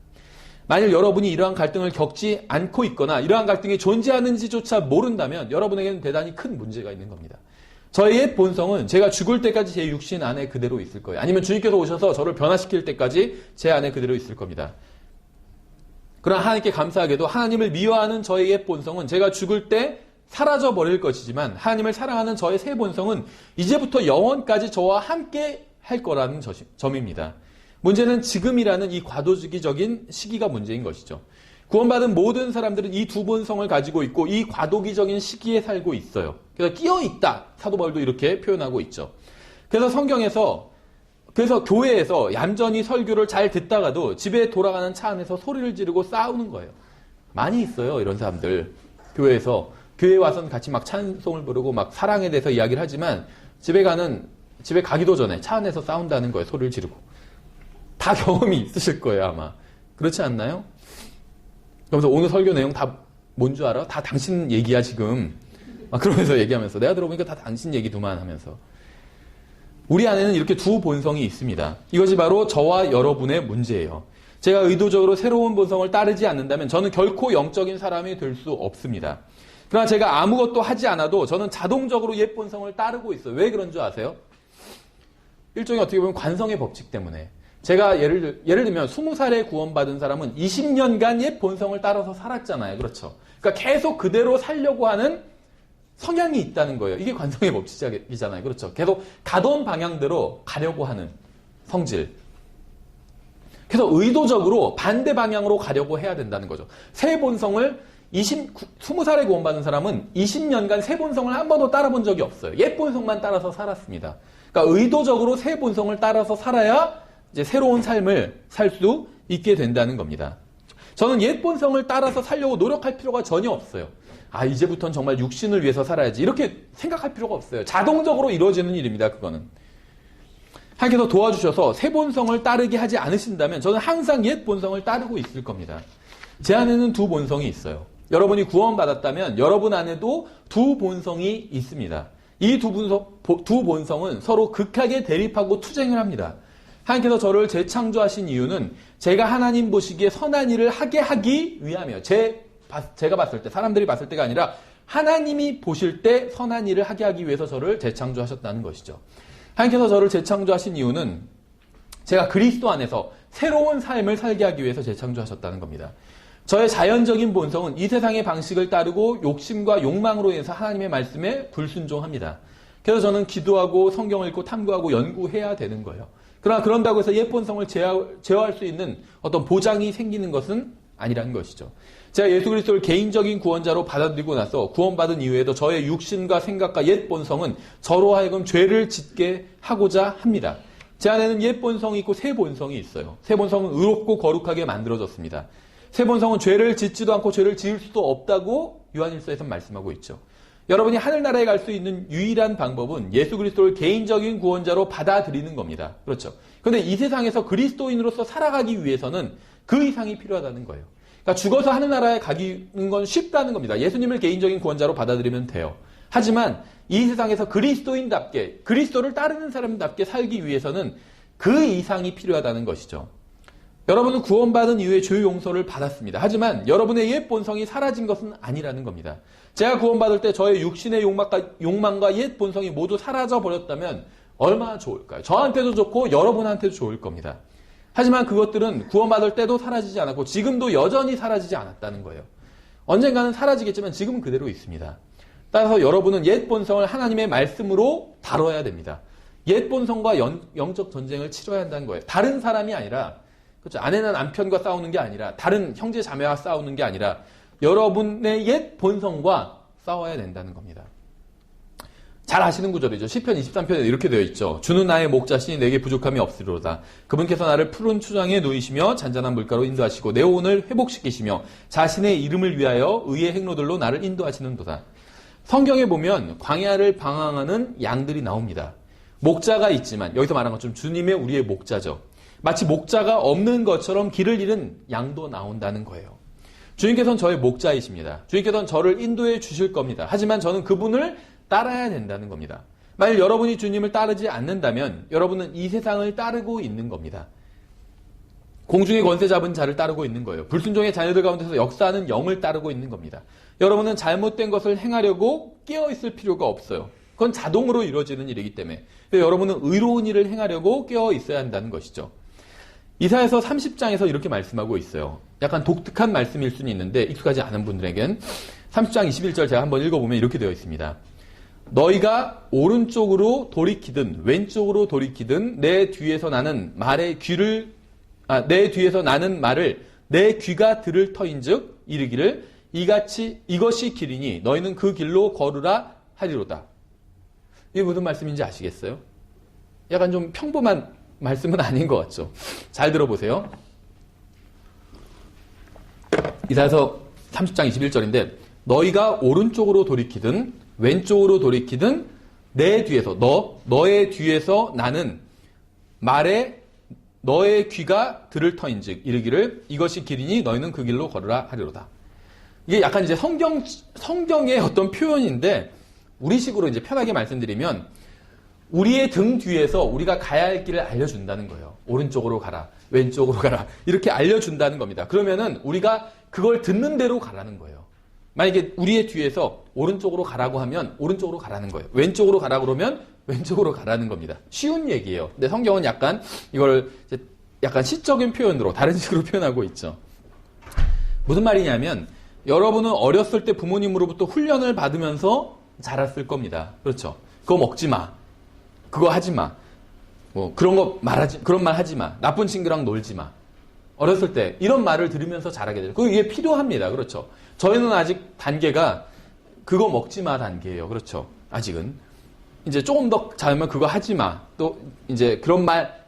만일 여러분이 이러한 갈등을 겪지 않고 있거나 이러한 갈등이 존재하는지조차 모른다면 여러분에게는 대단히 큰 문제가 있는 겁니다. 저의 옛 본성은 제가 죽을 때까지 제 육신 안에 그대로 있을 거예요. 아니면 주님께서 오셔서 저를 변화시킬 때까지 제 안에 그대로 있을 겁니다. 그러나 하나님께 감사하게도 하나님을 미워하는 저의 옛 본성은 제가 죽을 때 사라져 버릴 것이지만 하나님을 사랑하는 저의 새 본성은 이제부터 영원까지 저와 함께 할 거라는 점입니다. 문제는 지금이라는 이 과도기적인 시기가 문제인 것이죠. 구원받은 모든 사람들은 이 두 본성을 가지고 있고 이 과도기적인 시기에 살고 있어요. 그래서 끼어있다. 사도 바울도 이렇게 표현하고 있죠. 그래서 그래서 교회에서 얌전히 설교를 잘 듣다가도 집에 돌아가는 차 안에서 소리를 지르고 싸우는 거예요. 많이 있어요. 이런 사람들. 교회에 와서는 같이 막 찬송을 부르고 막 사랑에 대해서 이야기를 하지만 집에 가기도 전에 차 안에서 싸운다는 거예요. 소리를 지르고. 다 경험이 있으실 거예요. 아마. 그렇지 않나요? 그러면서 오늘 설교 내용 다 뭔 줄 알아? 다 당신 얘기야 지금. 막 그러면서 얘기하면서 내가 들어보니까 다 당신 얘기두만 하면서. 우리 안에는 이렇게 두 본성이 있습니다. 이것이 바로 저와 여러분의 문제예요. 제가 의도적으로 새로운 본성을 따르지 않는다면 저는 결코 영적인 사람이 될 수 없습니다. 그러나 제가 아무것도 하지 않아도 저는 자동적으로 옛 본성을 따르고 있어요. 왜 그런 줄 아세요? 일종의 어떻게 보면 관성의 법칙 때문에. 제가 예를 들면 20살에 구원받은 사람은 20년간 옛 본성을 따라서 살았잖아요. 그렇죠? 그러니까 계속 그대로 살려고 하는 성향이 있다는 거예요. 이게 관성의 법칙이잖아요. 그렇죠. 계속 가던 방향대로 가려고 하는 성질. 그래서 의도적으로 반대 방향으로 가려고 해야 된다는 거죠. 새 본성을 20살에 구원받은 사람은 20년간 새 본성을 한 번도 따라본 적이 없어요. 옛 본성만 따라서 살았습니다. 그러니까 의도적으로 새 본성을 따라서 살아야 이제 새로운 삶을 살 수 있게 된다는 겁니다. 저는 옛 본성을 따라서 살려고 노력할 필요가 전혀 없어요. 이제부터는 정말 육신을 위해서 살아야지. 이렇게 생각할 필요가 없어요. 자동적으로 이루어지는 일입니다, 그거는. 하나님께서 도와주셔서 새 본성을 따르게 하지 않으신다면 저는 항상 옛 본성을 따르고 있을 겁니다. 제 안에는 두 본성이 있어요. 여러분이 구원받았다면 여러분 안에도 두 본성이 있습니다. 이 두 본성은 서로 극하게 대립하고 투쟁을 합니다. 하나님께서 저를 재창조하신 이유는 제가 하나님 보시기에 선한 일을 하게 하기 위함이에요. 제가 봤을 때, 사람들이 봤을 때가 아니라 하나님이 보실 때 선한 일을 하게 하기 위해서 저를 재창조하셨다는 것이죠. 하나님께서 저를 재창조하신 이유는 제가 그리스도 안에서 새로운 삶을 살게 하기 위해서 재창조하셨다는 겁니다. 저의 자연적인 본성은 이 세상의 방식을 따르고 욕심과 욕망으로 인해서 하나님의 말씀에 불순종합니다. 그래서 저는 기도하고 성경을 읽고 탐구하고 연구해야 되는 거예요. 그러나 그런다고 해서 옛 본성을 제어할 수 있는 어떤 보장이 생기는 것은 아니라는 것이죠. 제가 예수 그리스도를 개인적인 구원자로 받아들이고 나서 구원받은 이후에도 저의 육신과 생각과 옛 본성은 저로 하여금 죄를 짓게 하고자 합니다. 제 안에는 옛 본성이 있고 새 본성이 있어요. 새 본성은 의롭고 거룩하게 만들어졌습니다. 새 본성은 죄를 짓지도 않고 죄를 지을 수도 없다고 요한일서에서 말씀하고 있죠. 여러분이 하늘나라에 갈 수 있는 유일한 방법은 예수 그리스도를 개인적인 구원자로 받아들이는 겁니다. 그렇죠. 그런데 이 세상에서 그리스도인으로서 살아가기 위해서는 그 이상이 필요하다는 거예요. 그러니까 죽어서 하늘나라에 가기는 건 쉽다는 겁니다. 예수님을 개인적인 구원자로 받아들이면 돼요. 하지만 이 세상에서 그리스도인답게, 그리스도를 따르는 사람답게 살기 위해서는 그 이상이 필요하다는 것이죠. 여러분은 구원받은 이후에 죄 용서를 받았습니다. 하지만 여러분의 옛 본성이 사라진 것은 아니라는 겁니다. 제가 구원받을 때 저의 육신의 욕망과 옛 본성이 모두 사라져 버렸다면 얼마나 좋을까요? 저한테도 좋고 여러분한테도 좋을 겁니다. 하지만 그것들은 구원받을 때도 사라지지 않았고 지금도 여전히 사라지지 않았다는 거예요. 언젠가는 사라지겠지만 지금은 그대로 있습니다. 따라서 여러분은 옛 본성을 하나님의 말씀으로 다뤄야 됩니다. 옛 본성과 영적 전쟁을 치러야 한다는 거예요. 다른 사람이 아니라, 그렇죠? 아내나 남편과 싸우는 게 아니라, 다른 형제 자매와 싸우는 게 아니라 여러분의 옛 본성과 싸워야 된다는 겁니다. 잘 아시는 구절이죠. 시편 23편에 이렇게 되어 있죠. 주는 나의 목자시니 내게 부족함이 없으리로다. 그분께서 나를 푸른 추장에 누이시며 잔잔한 물가로 인도하시고 내 혼을 회복시키시며 자신의 이름을 위하여 의의 행로들로 나를 인도하시는도다. 성경에 보면 광야를 방황하는 양들이 나옵니다. 목자가 있지만 여기서 말한 것처럼 주님의 우리의 목자죠. 마치 목자가 없는 것처럼 길을 잃은 양도 나온다는 거예요. 주님께서는 저의 목자이십니다. 주님께서는 저를 인도해 주실 겁니다. 하지만 저는 그분을 따라야 된다는 겁니다. 만일 여러분이 주님을 따르지 않는다면 여러분은 이 세상을 따르고 있는 겁니다. 공중의 권세 잡은 자를 따르고 있는 거예요. 불순종의 자녀들 가운데서 역사하는 영을 따르고 있는 겁니다. 여러분은 잘못된 것을 행하려고 깨어있을 필요가 없어요. 그건 자동으로 이루어지는 일이기 때문에. 여러분은 의로운 일을 행하려고 깨어있어야 한다는 것이죠. 이사야서 30장에서 이렇게 말씀하고 있어요. 약간 독특한 말씀일 수는 있는데 익숙하지 않은 분들에겐 30장 21절 제가 한번 읽어보면 이렇게 되어 있습니다. 너희가 오른쪽으로 돌이키든 왼쪽으로 돌이키든 내 뒤에서 나는 말을 내 귀가 들을 터인즉 이르기를 이것이 길이니 너희는 그 길로 걸으라 하리로다. 이게 무슨 말씀인지 아시겠어요? 약간 좀 평범한 말씀은 아닌 것 같죠. 잘 들어보세요. 이사야서 30장 21절인데 너희가 오른쪽으로 돌이키든 왼쪽으로 돌이키든 내 뒤에서 너의 뒤에서 나는 말에 너의 귀가 들을 터인즉 이르기를 이것이 길이니 너희는 그 길로 걸으라 하리로다. 이게 약간 이제 성경의 어떤 표현인데 우리식으로 이제 편하게 말씀드리면 우리의 등 뒤에서 우리가 가야 할 길을 알려준다는 거예요. 오른쪽으로 가라, 왼쪽으로 가라 이렇게 알려준다는 겁니다. 그러면은 우리가 그걸 듣는 대로 가라는 거예요. 만약에 우리의 뒤에서 오른쪽으로 가라고 하면 오른쪽으로 가라는 거예요. 왼쪽으로 가라고 그러면 왼쪽으로 가라는 겁니다. 쉬운 얘기예요. 근데 성경은 약간 이걸 약간 시적인 표현으로 다른 식으로 표현하고 있죠. 무슨 말이냐면 여러분은 어렸을 때 부모님으로부터 훈련을 받으면서 자랐을 겁니다. 그렇죠. 그거 먹지 마. 그거 하지 마. 뭐 그런 말 하지 마. 나쁜 친구랑 놀지 마. 어렸을 때 이런 말을 들으면서 자라게 돼요. 이게 필요합니다. 그렇죠. 저희는 아직 단계가 그거 먹지 마 단계예요. 그렇죠. 아직은. 이제 조금 더 자면 그거 하지 마. 또 이제 그런 말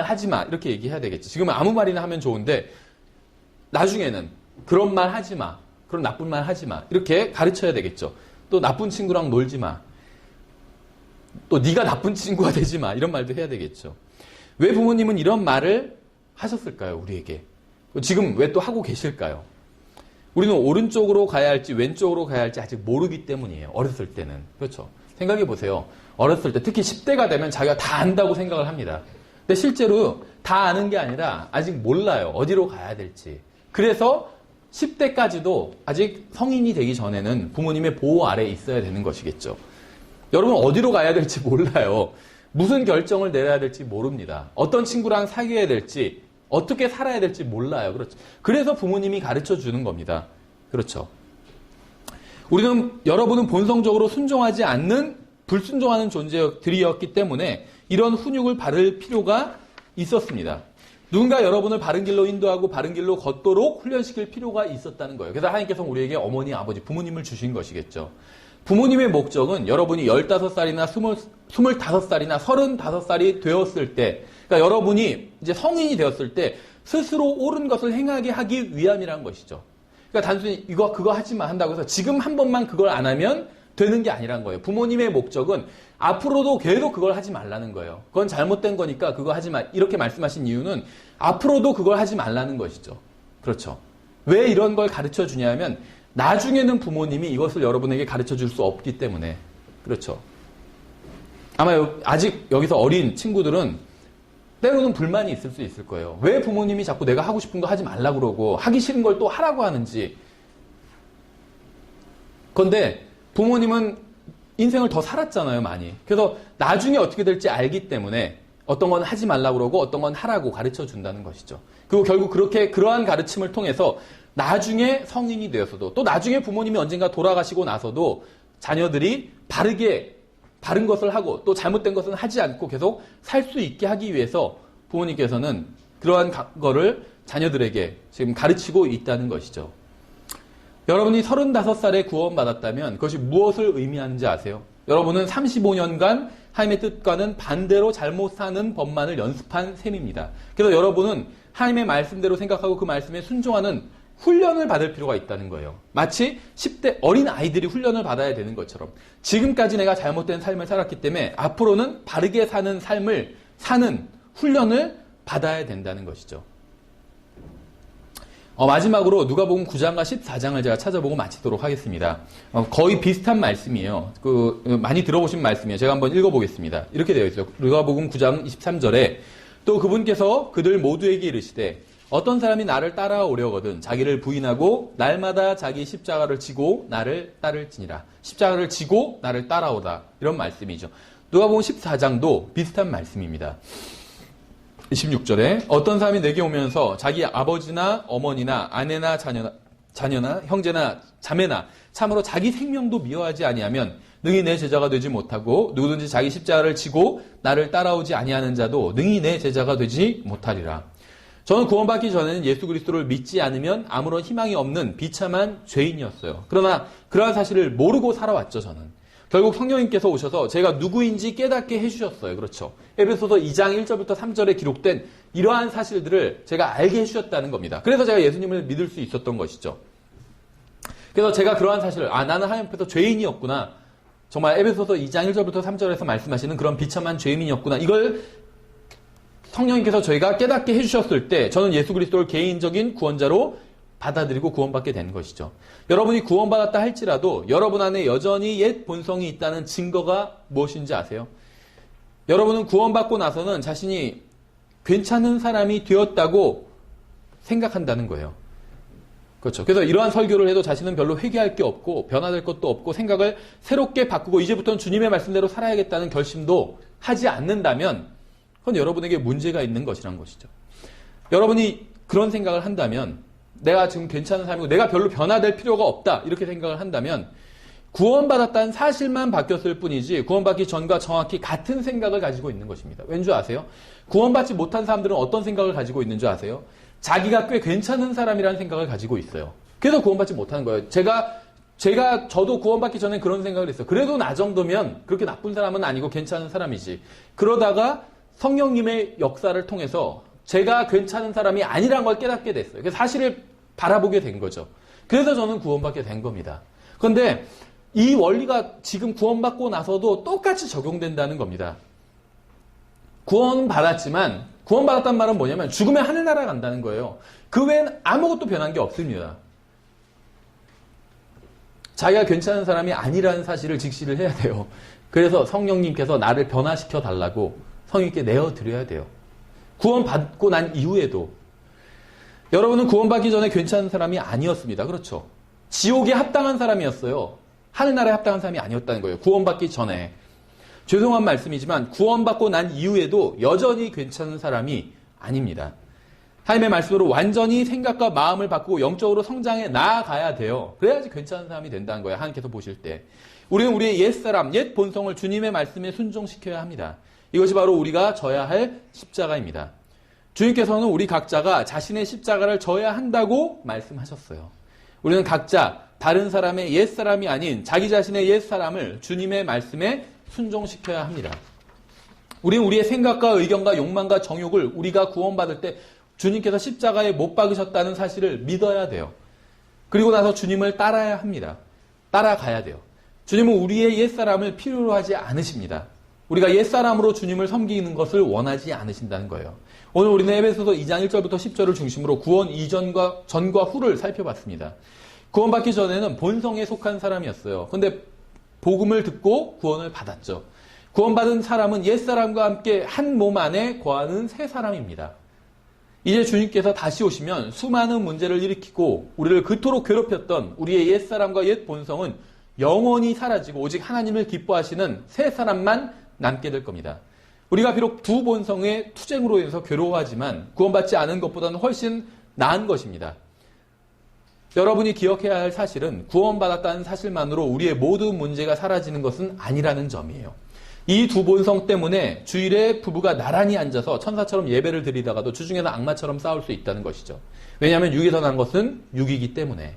하지 마. 이렇게 얘기해야 되겠지. 지금은 아무 말이나 하면 좋은데 나중에는 그런 말 하지 마. 그런 나쁜 말 하지 마. 이렇게 가르쳐야 되겠죠. 또 나쁜 친구랑 놀지 마. 또 네가 나쁜 친구가 되지 마. 이런 말도 해야 되겠죠. 왜 부모님은 이런 말을 하셨을까요? 우리에게. 지금 왜 또 하고 계실까요? 우리는 오른쪽으로 가야 할지 왼쪽으로 가야 할지 아직 모르기 때문이에요. 어렸을 때는. 그렇죠. 생각해 보세요. 어렸을 때 특히 10대가 되면 자기가 다 안다고 생각을 합니다. 근데 실제로 다 아는 게 아니라 아직 몰라요. 어디로 가야 될지. 그래서 10대까지도 아직 성인이 되기 전에는 부모님의 보호 아래에 있어야 되는 것이겠죠. 여러분 어디로 가야 될지 몰라요. 무슨 결정을 내려야 될지 모릅니다. 어떤 친구랑 사귀어야 될지 어떻게 살아야 될지 몰라요. 그렇죠. 그래서 부모님이 가르쳐 주는 겁니다. 그렇죠. 여러분은 본성적으로 순종하지 않는 불순종하는 존재들이었기 때문에 이런 훈육을 받을 필요가 있었습니다. 누군가 여러분을 바른 길로 인도하고 바른 길로 걷도록 훈련시킬 필요가 있었다는 거예요. 그래서 하나님께서 우리에게 어머니, 아버지, 부모님을 주신 것이겠죠. 부모님의 목적은 여러분이 15살이나 25살이나 35살이 되었을 때, 그러니까 여러분이 이제 성인이 되었을 때 스스로 옳은 것을 행하게 하기 위함이라는 것이죠. 그러니까 단순히 그거 하지 마 한다고 해서 지금 한 번만 그걸 안 하면 되는 게 아니란 거예요. 부모님의 목적은 앞으로도 계속 그걸 하지 말라는 거예요. 그건 잘못된 거니까 그거 하지 마. 이렇게 말씀하신 이유는 앞으로도 그걸 하지 말라는 것이죠. 그렇죠. 왜 이런 걸 가르쳐 주냐면 나중에는 부모님이 이것을 여러분에게 가르쳐 줄 수 없기 때문에. 그렇죠. 아마 아직 여기서 어린 친구들은 때로는 불만이 있을 수 있을 거예요. 왜 부모님이 자꾸 내가 하고 싶은 거 하지 말라 그러고 하기 싫은 걸 또 하라고 하는지. 그런데 부모님은 인생을 더 살았잖아요, 많이. 그래서 나중에 어떻게 될지 알기 때문에 어떤 건 하지 말라고 그러고 어떤 건 하라고 가르쳐 준다는 것이죠. 그리고 결국 그러한 가르침을 통해서 나중에 성인이 되어서도 또 나중에 부모님이 언젠가 돌아가시고 나서도 자녀들이 바른 것을 하고 또 잘못된 것은 하지 않고 계속 살 수 있게 하기 위해서 부모님께서는 그러한 거를 자녀들에게 지금 가르치고 있다는 것이죠. 여러분이 35살에 구원받았다면 그것이 무엇을 의미하는지 아세요? 여러분은 35년간 하나님의 뜻과는 반대로 잘못 사는 법만을 연습한 셈입니다. 그래서 여러분은 하나님의 말씀대로 생각하고 그 말씀에 순종하는 훈련을 받을 필요가 있다는 거예요. 마치 10대 어린 아이들이 훈련을 받아야 되는 것처럼 지금까지 내가 잘못된 삶을 살았기 때문에 앞으로는 바르게 사는 삶을 사는 훈련을 받아야 된다는 것이죠. 마지막으로 누가복음 9장과 14장을 제가 찾아보고 마치도록 하겠습니다. 거의 비슷한 말씀이에요. 많이 들어보신 말씀이에요. 제가 한번 읽어보겠습니다. 이렇게 되어 있어요. 누가복음 9장 23절에 또 그분께서 그들 모두에게 이르시되 어떤 사람이 나를 따라오려거든 자기를 부인하고 날마다 자기 십자가를 지고 나를 따를지니라. 십자가를 지고 나를 따라오다. 이런 말씀이죠. 누가복음 14장도 비슷한 말씀입니다. 26절에 어떤 사람이 내게 오면서 자기 아버지나 어머니나 아내나 자녀나 형제나 자매나 참으로 자기 생명도 미워하지 아니하면 능히 내 제자가 되지 못하고 누구든지 자기 십자가를 지고 나를 따라오지 아니하는 자도 능히 내 제자가 되지 못하리라. 저는 구원받기 전에는 예수 그리스도를 믿지 않으면 아무런 희망이 없는 비참한 죄인이었어요. 그러나 그러한 사실을 모르고 살아왔죠, 저는. 결국 성령님께서 오셔서 제가 누구인지 깨닫게 해주셨어요. 그렇죠. 에베소서 2장 1절부터 3절에 기록된 이러한 사실들을 제가 알게 해주셨다는 겁니다. 그래서 제가 예수님을 믿을 수 있었던 것이죠. 그래서 제가 그러한 사실을 나는 하나님 앞에서 죄인이었구나. 정말 에베소서 2장 1절부터 3절에서 말씀하시는 그런 비참한 죄인이었구나. 이걸 성령님께서 저희가 깨닫게 해주셨을 때 저는 예수 그리스도를 개인적인 구원자로 받아들이고 구원받게 된 것이죠. 여러분이 구원받았다 할지라도 여러분 안에 여전히 옛 본성이 있다는 증거가 무엇인지 아세요? 여러분은 구원받고 나서는 자신이 괜찮은 사람이 되었다고 생각한다는 거예요. 그렇죠. 그래서 이러한 설교를 해도 자신은 별로 회개할 게 없고 변화될 것도 없고 생각을 새롭게 바꾸고 이제부터는 주님의 말씀대로 살아야겠다는 결심도 하지 않는다면 그건 여러분에게 문제가 있는 것이란 것이죠. 여러분이 그런 생각을 한다면 내가 지금 괜찮은 삶이고 내가 별로 변화될 필요가 없다 이렇게 생각을 한다면 구원받았다는 사실만 바뀌었을 뿐이지 구원받기 전과 정확히 같은 생각을 가지고 있는 것입니다. 왠지 아세요? 구원받지 못한 사람들은 어떤 생각을 가지고 있는 줄 아세요? 자기가 꽤 괜찮은 사람이라는 생각을 가지고 있어요. 그래서 구원받지 못하는 거예요. 저도 구원받기 전에 그런 생각을 했어요. 그래도 나 정도면 그렇게 나쁜 사람은 아니고 괜찮은 사람이지. 그러다가 성령님의 역사를 통해서 제가 괜찮은 사람이 아니란 걸 깨닫게 됐어요. 그래서 사실을 바라보게 된 거죠. 그래서 저는 구원받게 된 겁니다. 그런데 이 원리가 지금 구원받고 나서도 똑같이 적용된다는 겁니다. 구원받았지만 구원받았단 말은 뭐냐면 죽으면 하늘나라 간다는 거예요. 그 외엔 아무것도 변한 게 없습니다. 자기가 괜찮은 사람이 아니라는 사실을 직시를 해야 돼요. 그래서 성령님께서 나를 변화시켜 달라고 성령님께 내어드려야 돼요. 구원받고 난 이후에도 여러분은 구원받기 전에 괜찮은 사람이 아니었습니다. 그렇죠? 지옥에 합당한 사람이었어요. 하늘나라에 합당한 사람이 아니었다는 거예요. 구원받기 전에. 죄송한 말씀이지만 구원받고 난 이후에도 여전히 괜찮은 사람이 아닙니다. 하나님의 말씀으로 완전히 생각과 마음을 바꾸고 영적으로 성장해 나아가야 돼요. 그래야지 괜찮은 사람이 된다는 거예요. 하나님께서 보실 때. 우리는 우리의 옛사람, 옛 본성을 주님의 말씀에 순종시켜야 합니다. 이것이 바로 우리가 져야 할 십자가입니다. 주님께서는 우리 각자가 자신의 십자가를 져야 한다고 말씀하셨어요. 우리는 각자 다른 사람의 옛사람이 아닌 자기 자신의 옛사람을 주님의 말씀에 순종시켜야 합니다. 우리는 우리의 생각과 의견과 욕망과 정욕을 우리가 구원받을 때 주님께서 십자가에 못 박으셨다는 사실을 믿어야 돼요. 그리고 나서 주님을 따라야 합니다. 따라가야 돼요. 주님은 우리의 옛사람을 필요로 하지 않으십니다. 우리가 옛사람으로 주님을 섬기는 것을 원하지 않으신다는 거예요. 오늘 우리는 에베소서 2장 1절부터 10절을 중심으로 구원 이전과 전과 후를 살펴봤습니다. 구원받기 전에는 본성에 속한 사람이었어요. 그런데 복음을 듣고 구원을 받았죠. 구원받은 사람은 옛사람과 함께 한 몸 안에 거하는 새 사람입니다. 이제 주님께서 다시 오시면 수많은 문제를 일으키고 우리를 그토록 괴롭혔던 우리의 옛사람과 옛 본성은 영원히 사라지고 오직 하나님을 기뻐하시는 새 사람만 남게 될 겁니다. 우리가 비록 두 본성의 투쟁으로 인해서 괴로워하지만 구원받지 않은 것보다는 훨씬 나은 것입니다. 여러분이 기억해야 할 사실은 구원받았다는 사실만으로 우리의 모든 문제가 사라지는 것은 아니라는 점이에요. 이 두 본성 때문에 주일에 부부가 나란히 앉아서 천사처럼 예배를 드리다가도 주중에는 악마처럼 싸울 수 있다는 것이죠. 왜냐하면 육에서 난 것은 육이기 때문에.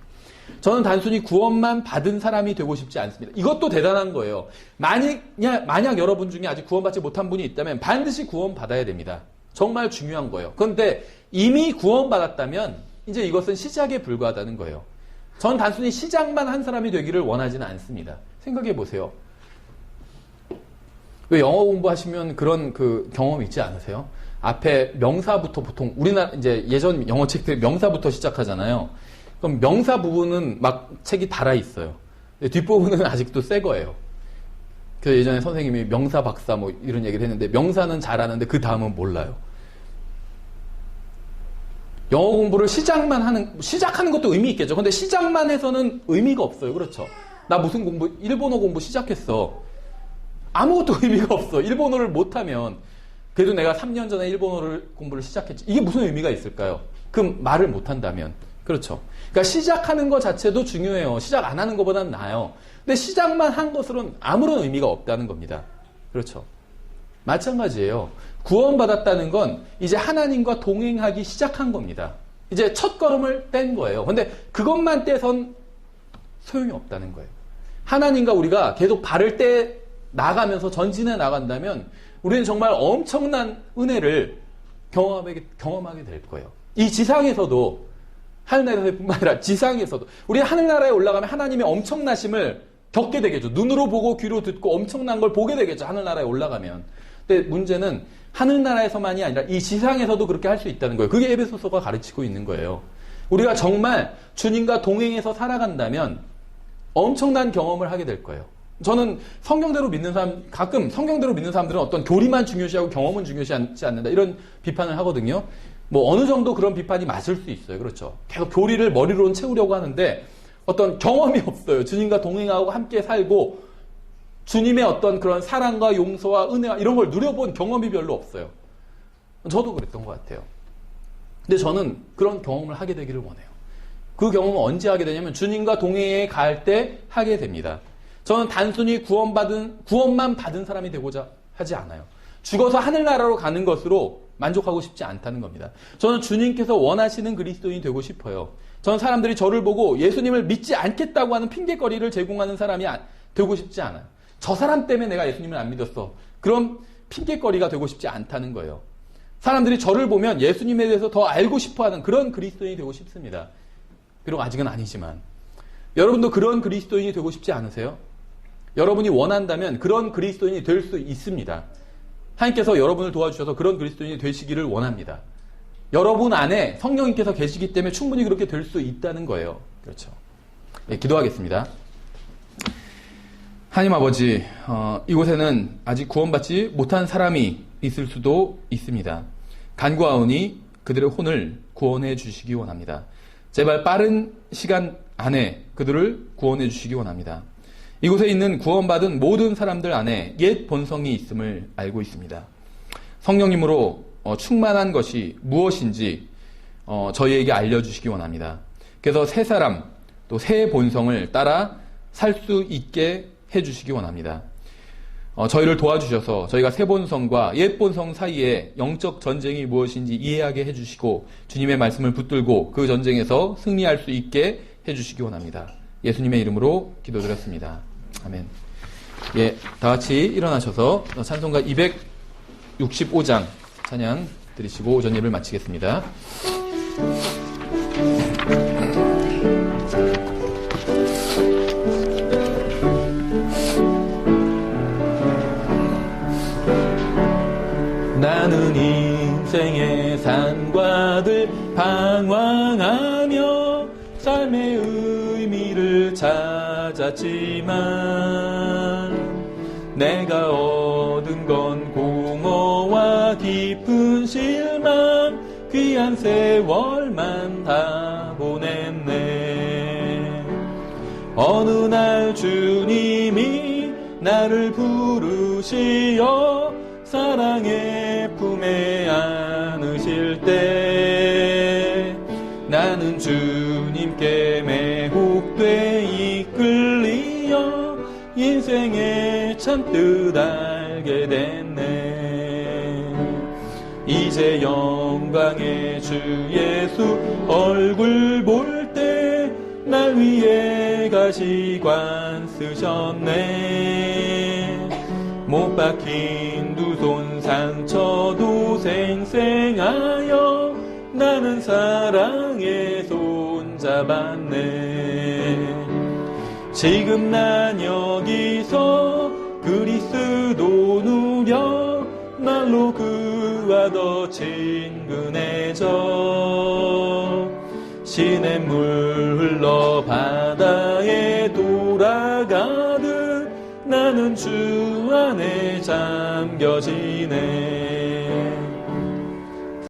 저는 단순히 구원만 받은 사람이 되고 싶지 않습니다. 이것도 대단한 거예요. 만약 여러분 중에 아직 구원받지 못한 분이 있다면 반드시 구원받아야 됩니다. 정말 중요한 거예요. 그런데 이미 구원받았다면 이제 이것은 시작에 불과하다는 거예요. 전 단순히 시작만 한 사람이 되기를 원하지는 않습니다. 생각해 보세요. 왜 영어 공부하시면 그런 경험 있지 않으세요? 앞에 명사부터 보통 우리나라 이제 예전 영어 책들 명사부터 시작하잖아요. 그럼 명사 부분은 막 책이 달아 있어요. 뒷부분은 아직도 새 거예요. 그래서 예전에 선생님이 명사 박사 뭐 이런 얘기를 했는데 명사는 잘하는데 그 다음은 몰라요. 영어 공부를 시작하는 것도 의미 있겠죠. 근데 시작만 해서는 의미가 없어요. 그렇죠? 나 무슨 일본어 공부 시작했어. 아무것도 의미가 없어. 일본어를 못하면. 그래도 내가 3년 전에 일본어를 공부를 시작했지. 이게 무슨 의미가 있을까요? 그 말을 못한다면. 그렇죠. 그러니까 시작하는 것 자체도 중요해요. 시작 안 하는 것보다는 나아요. 근데 시작만 한 것으로는 아무런 의미가 없다는 겁니다. 그렇죠. 마찬가지예요. 구원받았다는 건 이제 하나님과 동행하기 시작한 겁니다. 이제 첫 걸음을 뗀 거예요. 근데 그것만 떼선 소용이 없다는 거예요. 하나님과 우리가 계속 발을 떼 나가면서 전진해 나간다면 우리는 정말 엄청난 은혜를 경험하게 될 거예요. 이 지상에서도 하늘나라뿐만 아니라 지상에서도 우리 하늘나라에 올라가면 하나님의 엄청나심을 겪게 되겠죠. 눈으로 보고 귀로 듣고 엄청난 걸 보게 되겠죠. 하늘나라에 올라가면. 근데 문제는 하늘나라에서만이 아니라 이 지상에서도 그렇게 할 수 있다는 거예요. 그게 에베소서가 가르치고 있는 거예요. 우리가 정말 주님과 동행해서 살아간다면 엄청난 경험을 하게 될 거예요. 저는 성경대로 믿는 사람, 가끔 성경대로 믿는 사람들은 어떤 교리만 중요시하고 경험은 중요시하지 않는다. 이런 비판을 하거든요. 뭐 어느 정도 그런 비판이 맞을 수 있어요. 그렇죠. 계속 교리를 머리로는 채우려고 하는데 어떤 경험이 없어요. 주님과 동행하고 함께 살고 주님의 어떤 그런 사랑과 용서와 은혜와 이런 걸 누려본 경험이 별로 없어요. 저도 그랬던 것 같아요. 근데 저는 그런 경험을 하게 되기를 원해요. 그 경험은 언제 하게 되냐면 주님과 동행해 갈 때 하게 됩니다. 저는 단순히 구원만 받은 사람이 되고자 하지 않아요. 죽어서 하늘나라로 가는 것으로 만족하고 싶지 않다는 겁니다. 저는 주님께서 원하시는 그리스도인이 되고 싶어요. 저는 사람들이 저를 보고 예수님을 믿지 않겠다고 하는 핑계거리를 제공하는 사람이 되고 싶지 않아요. 저 사람 때문에 내가 예수님을 안 믿었어. 그런 핑계거리가 되고 싶지 않다는 거예요. 사람들이 저를 보면 예수님에 대해서 더 알고 싶어하는 그런 그리스도인이 되고 싶습니다. 비록 아직은 아니지만. 여러분도 그런 그리스도인이 되고 싶지 않으세요? 여러분이 원한다면 그런 그리스도인이 될 수 있습니다. 하나님께서 여러분을 도와주셔서 그런 그리스도인이 되시기를 원합니다. 여러분 안에 성령님께서 계시기 때문에 충분히 그렇게 될 수 있다는 거예요. 그렇죠. 네, 기도하겠습니다. 하나님 아버지, 이곳에는 아직 구원받지 못한 사람이 있을 수도 있습니다. 간구하오니 그들의 혼을 구원해 주시기 원합니다. 제발 빠른 시간 안에 그들을 구원해 주시기 원합니다. 이곳에 있는 구원받은 모든 사람들 안에 옛 본성이 있음을 알고 있습니다. 성령님으로 충만한 것이 무엇인지 저희에게 알려주시기 원합니다. 그래서 새 사람 또 새 본성을 따라 살 수 있게 해주시기 원합니다. 저희를 도와주셔서 저희가 새 본성과 옛 본성 사이에 영적 전쟁이 무엇인지 이해하게 해주시고 주님의 말씀을 붙들고 그 전쟁에서 승리할 수 있게 해주시기 원합니다. 예수님의 이름으로 기도드렸습니다. 아멘. 예, 다 같이 일어나셔서 찬송가 265장 찬양 드리시고 오전 예배를 마치겠습니다. 나는 인생의 산과들 방황하며 삶의 의미를 찾았지만 내가 얻은 건 공허와 깊은 실망 귀한 세월만 다 보냈네. 어느 날 주님이 나를 부르시어 사랑의 품에 안으실 때 나는 주님께 매혹돼 이끌리어 인생의 참뜻 알게 됐네. 이제 영광의 주 예수 얼굴 볼 때 날 위해 가시관 쓰셨네. 못 박힌 두 손 상처도 생생하여 나는 사랑의 손 잡았네. 지금 난 여기서 그리스도 누려 날로 그와 더 친근해져 시냇물 흘러 바다에 돌아가듯 나는 주 안에 잠겨지네.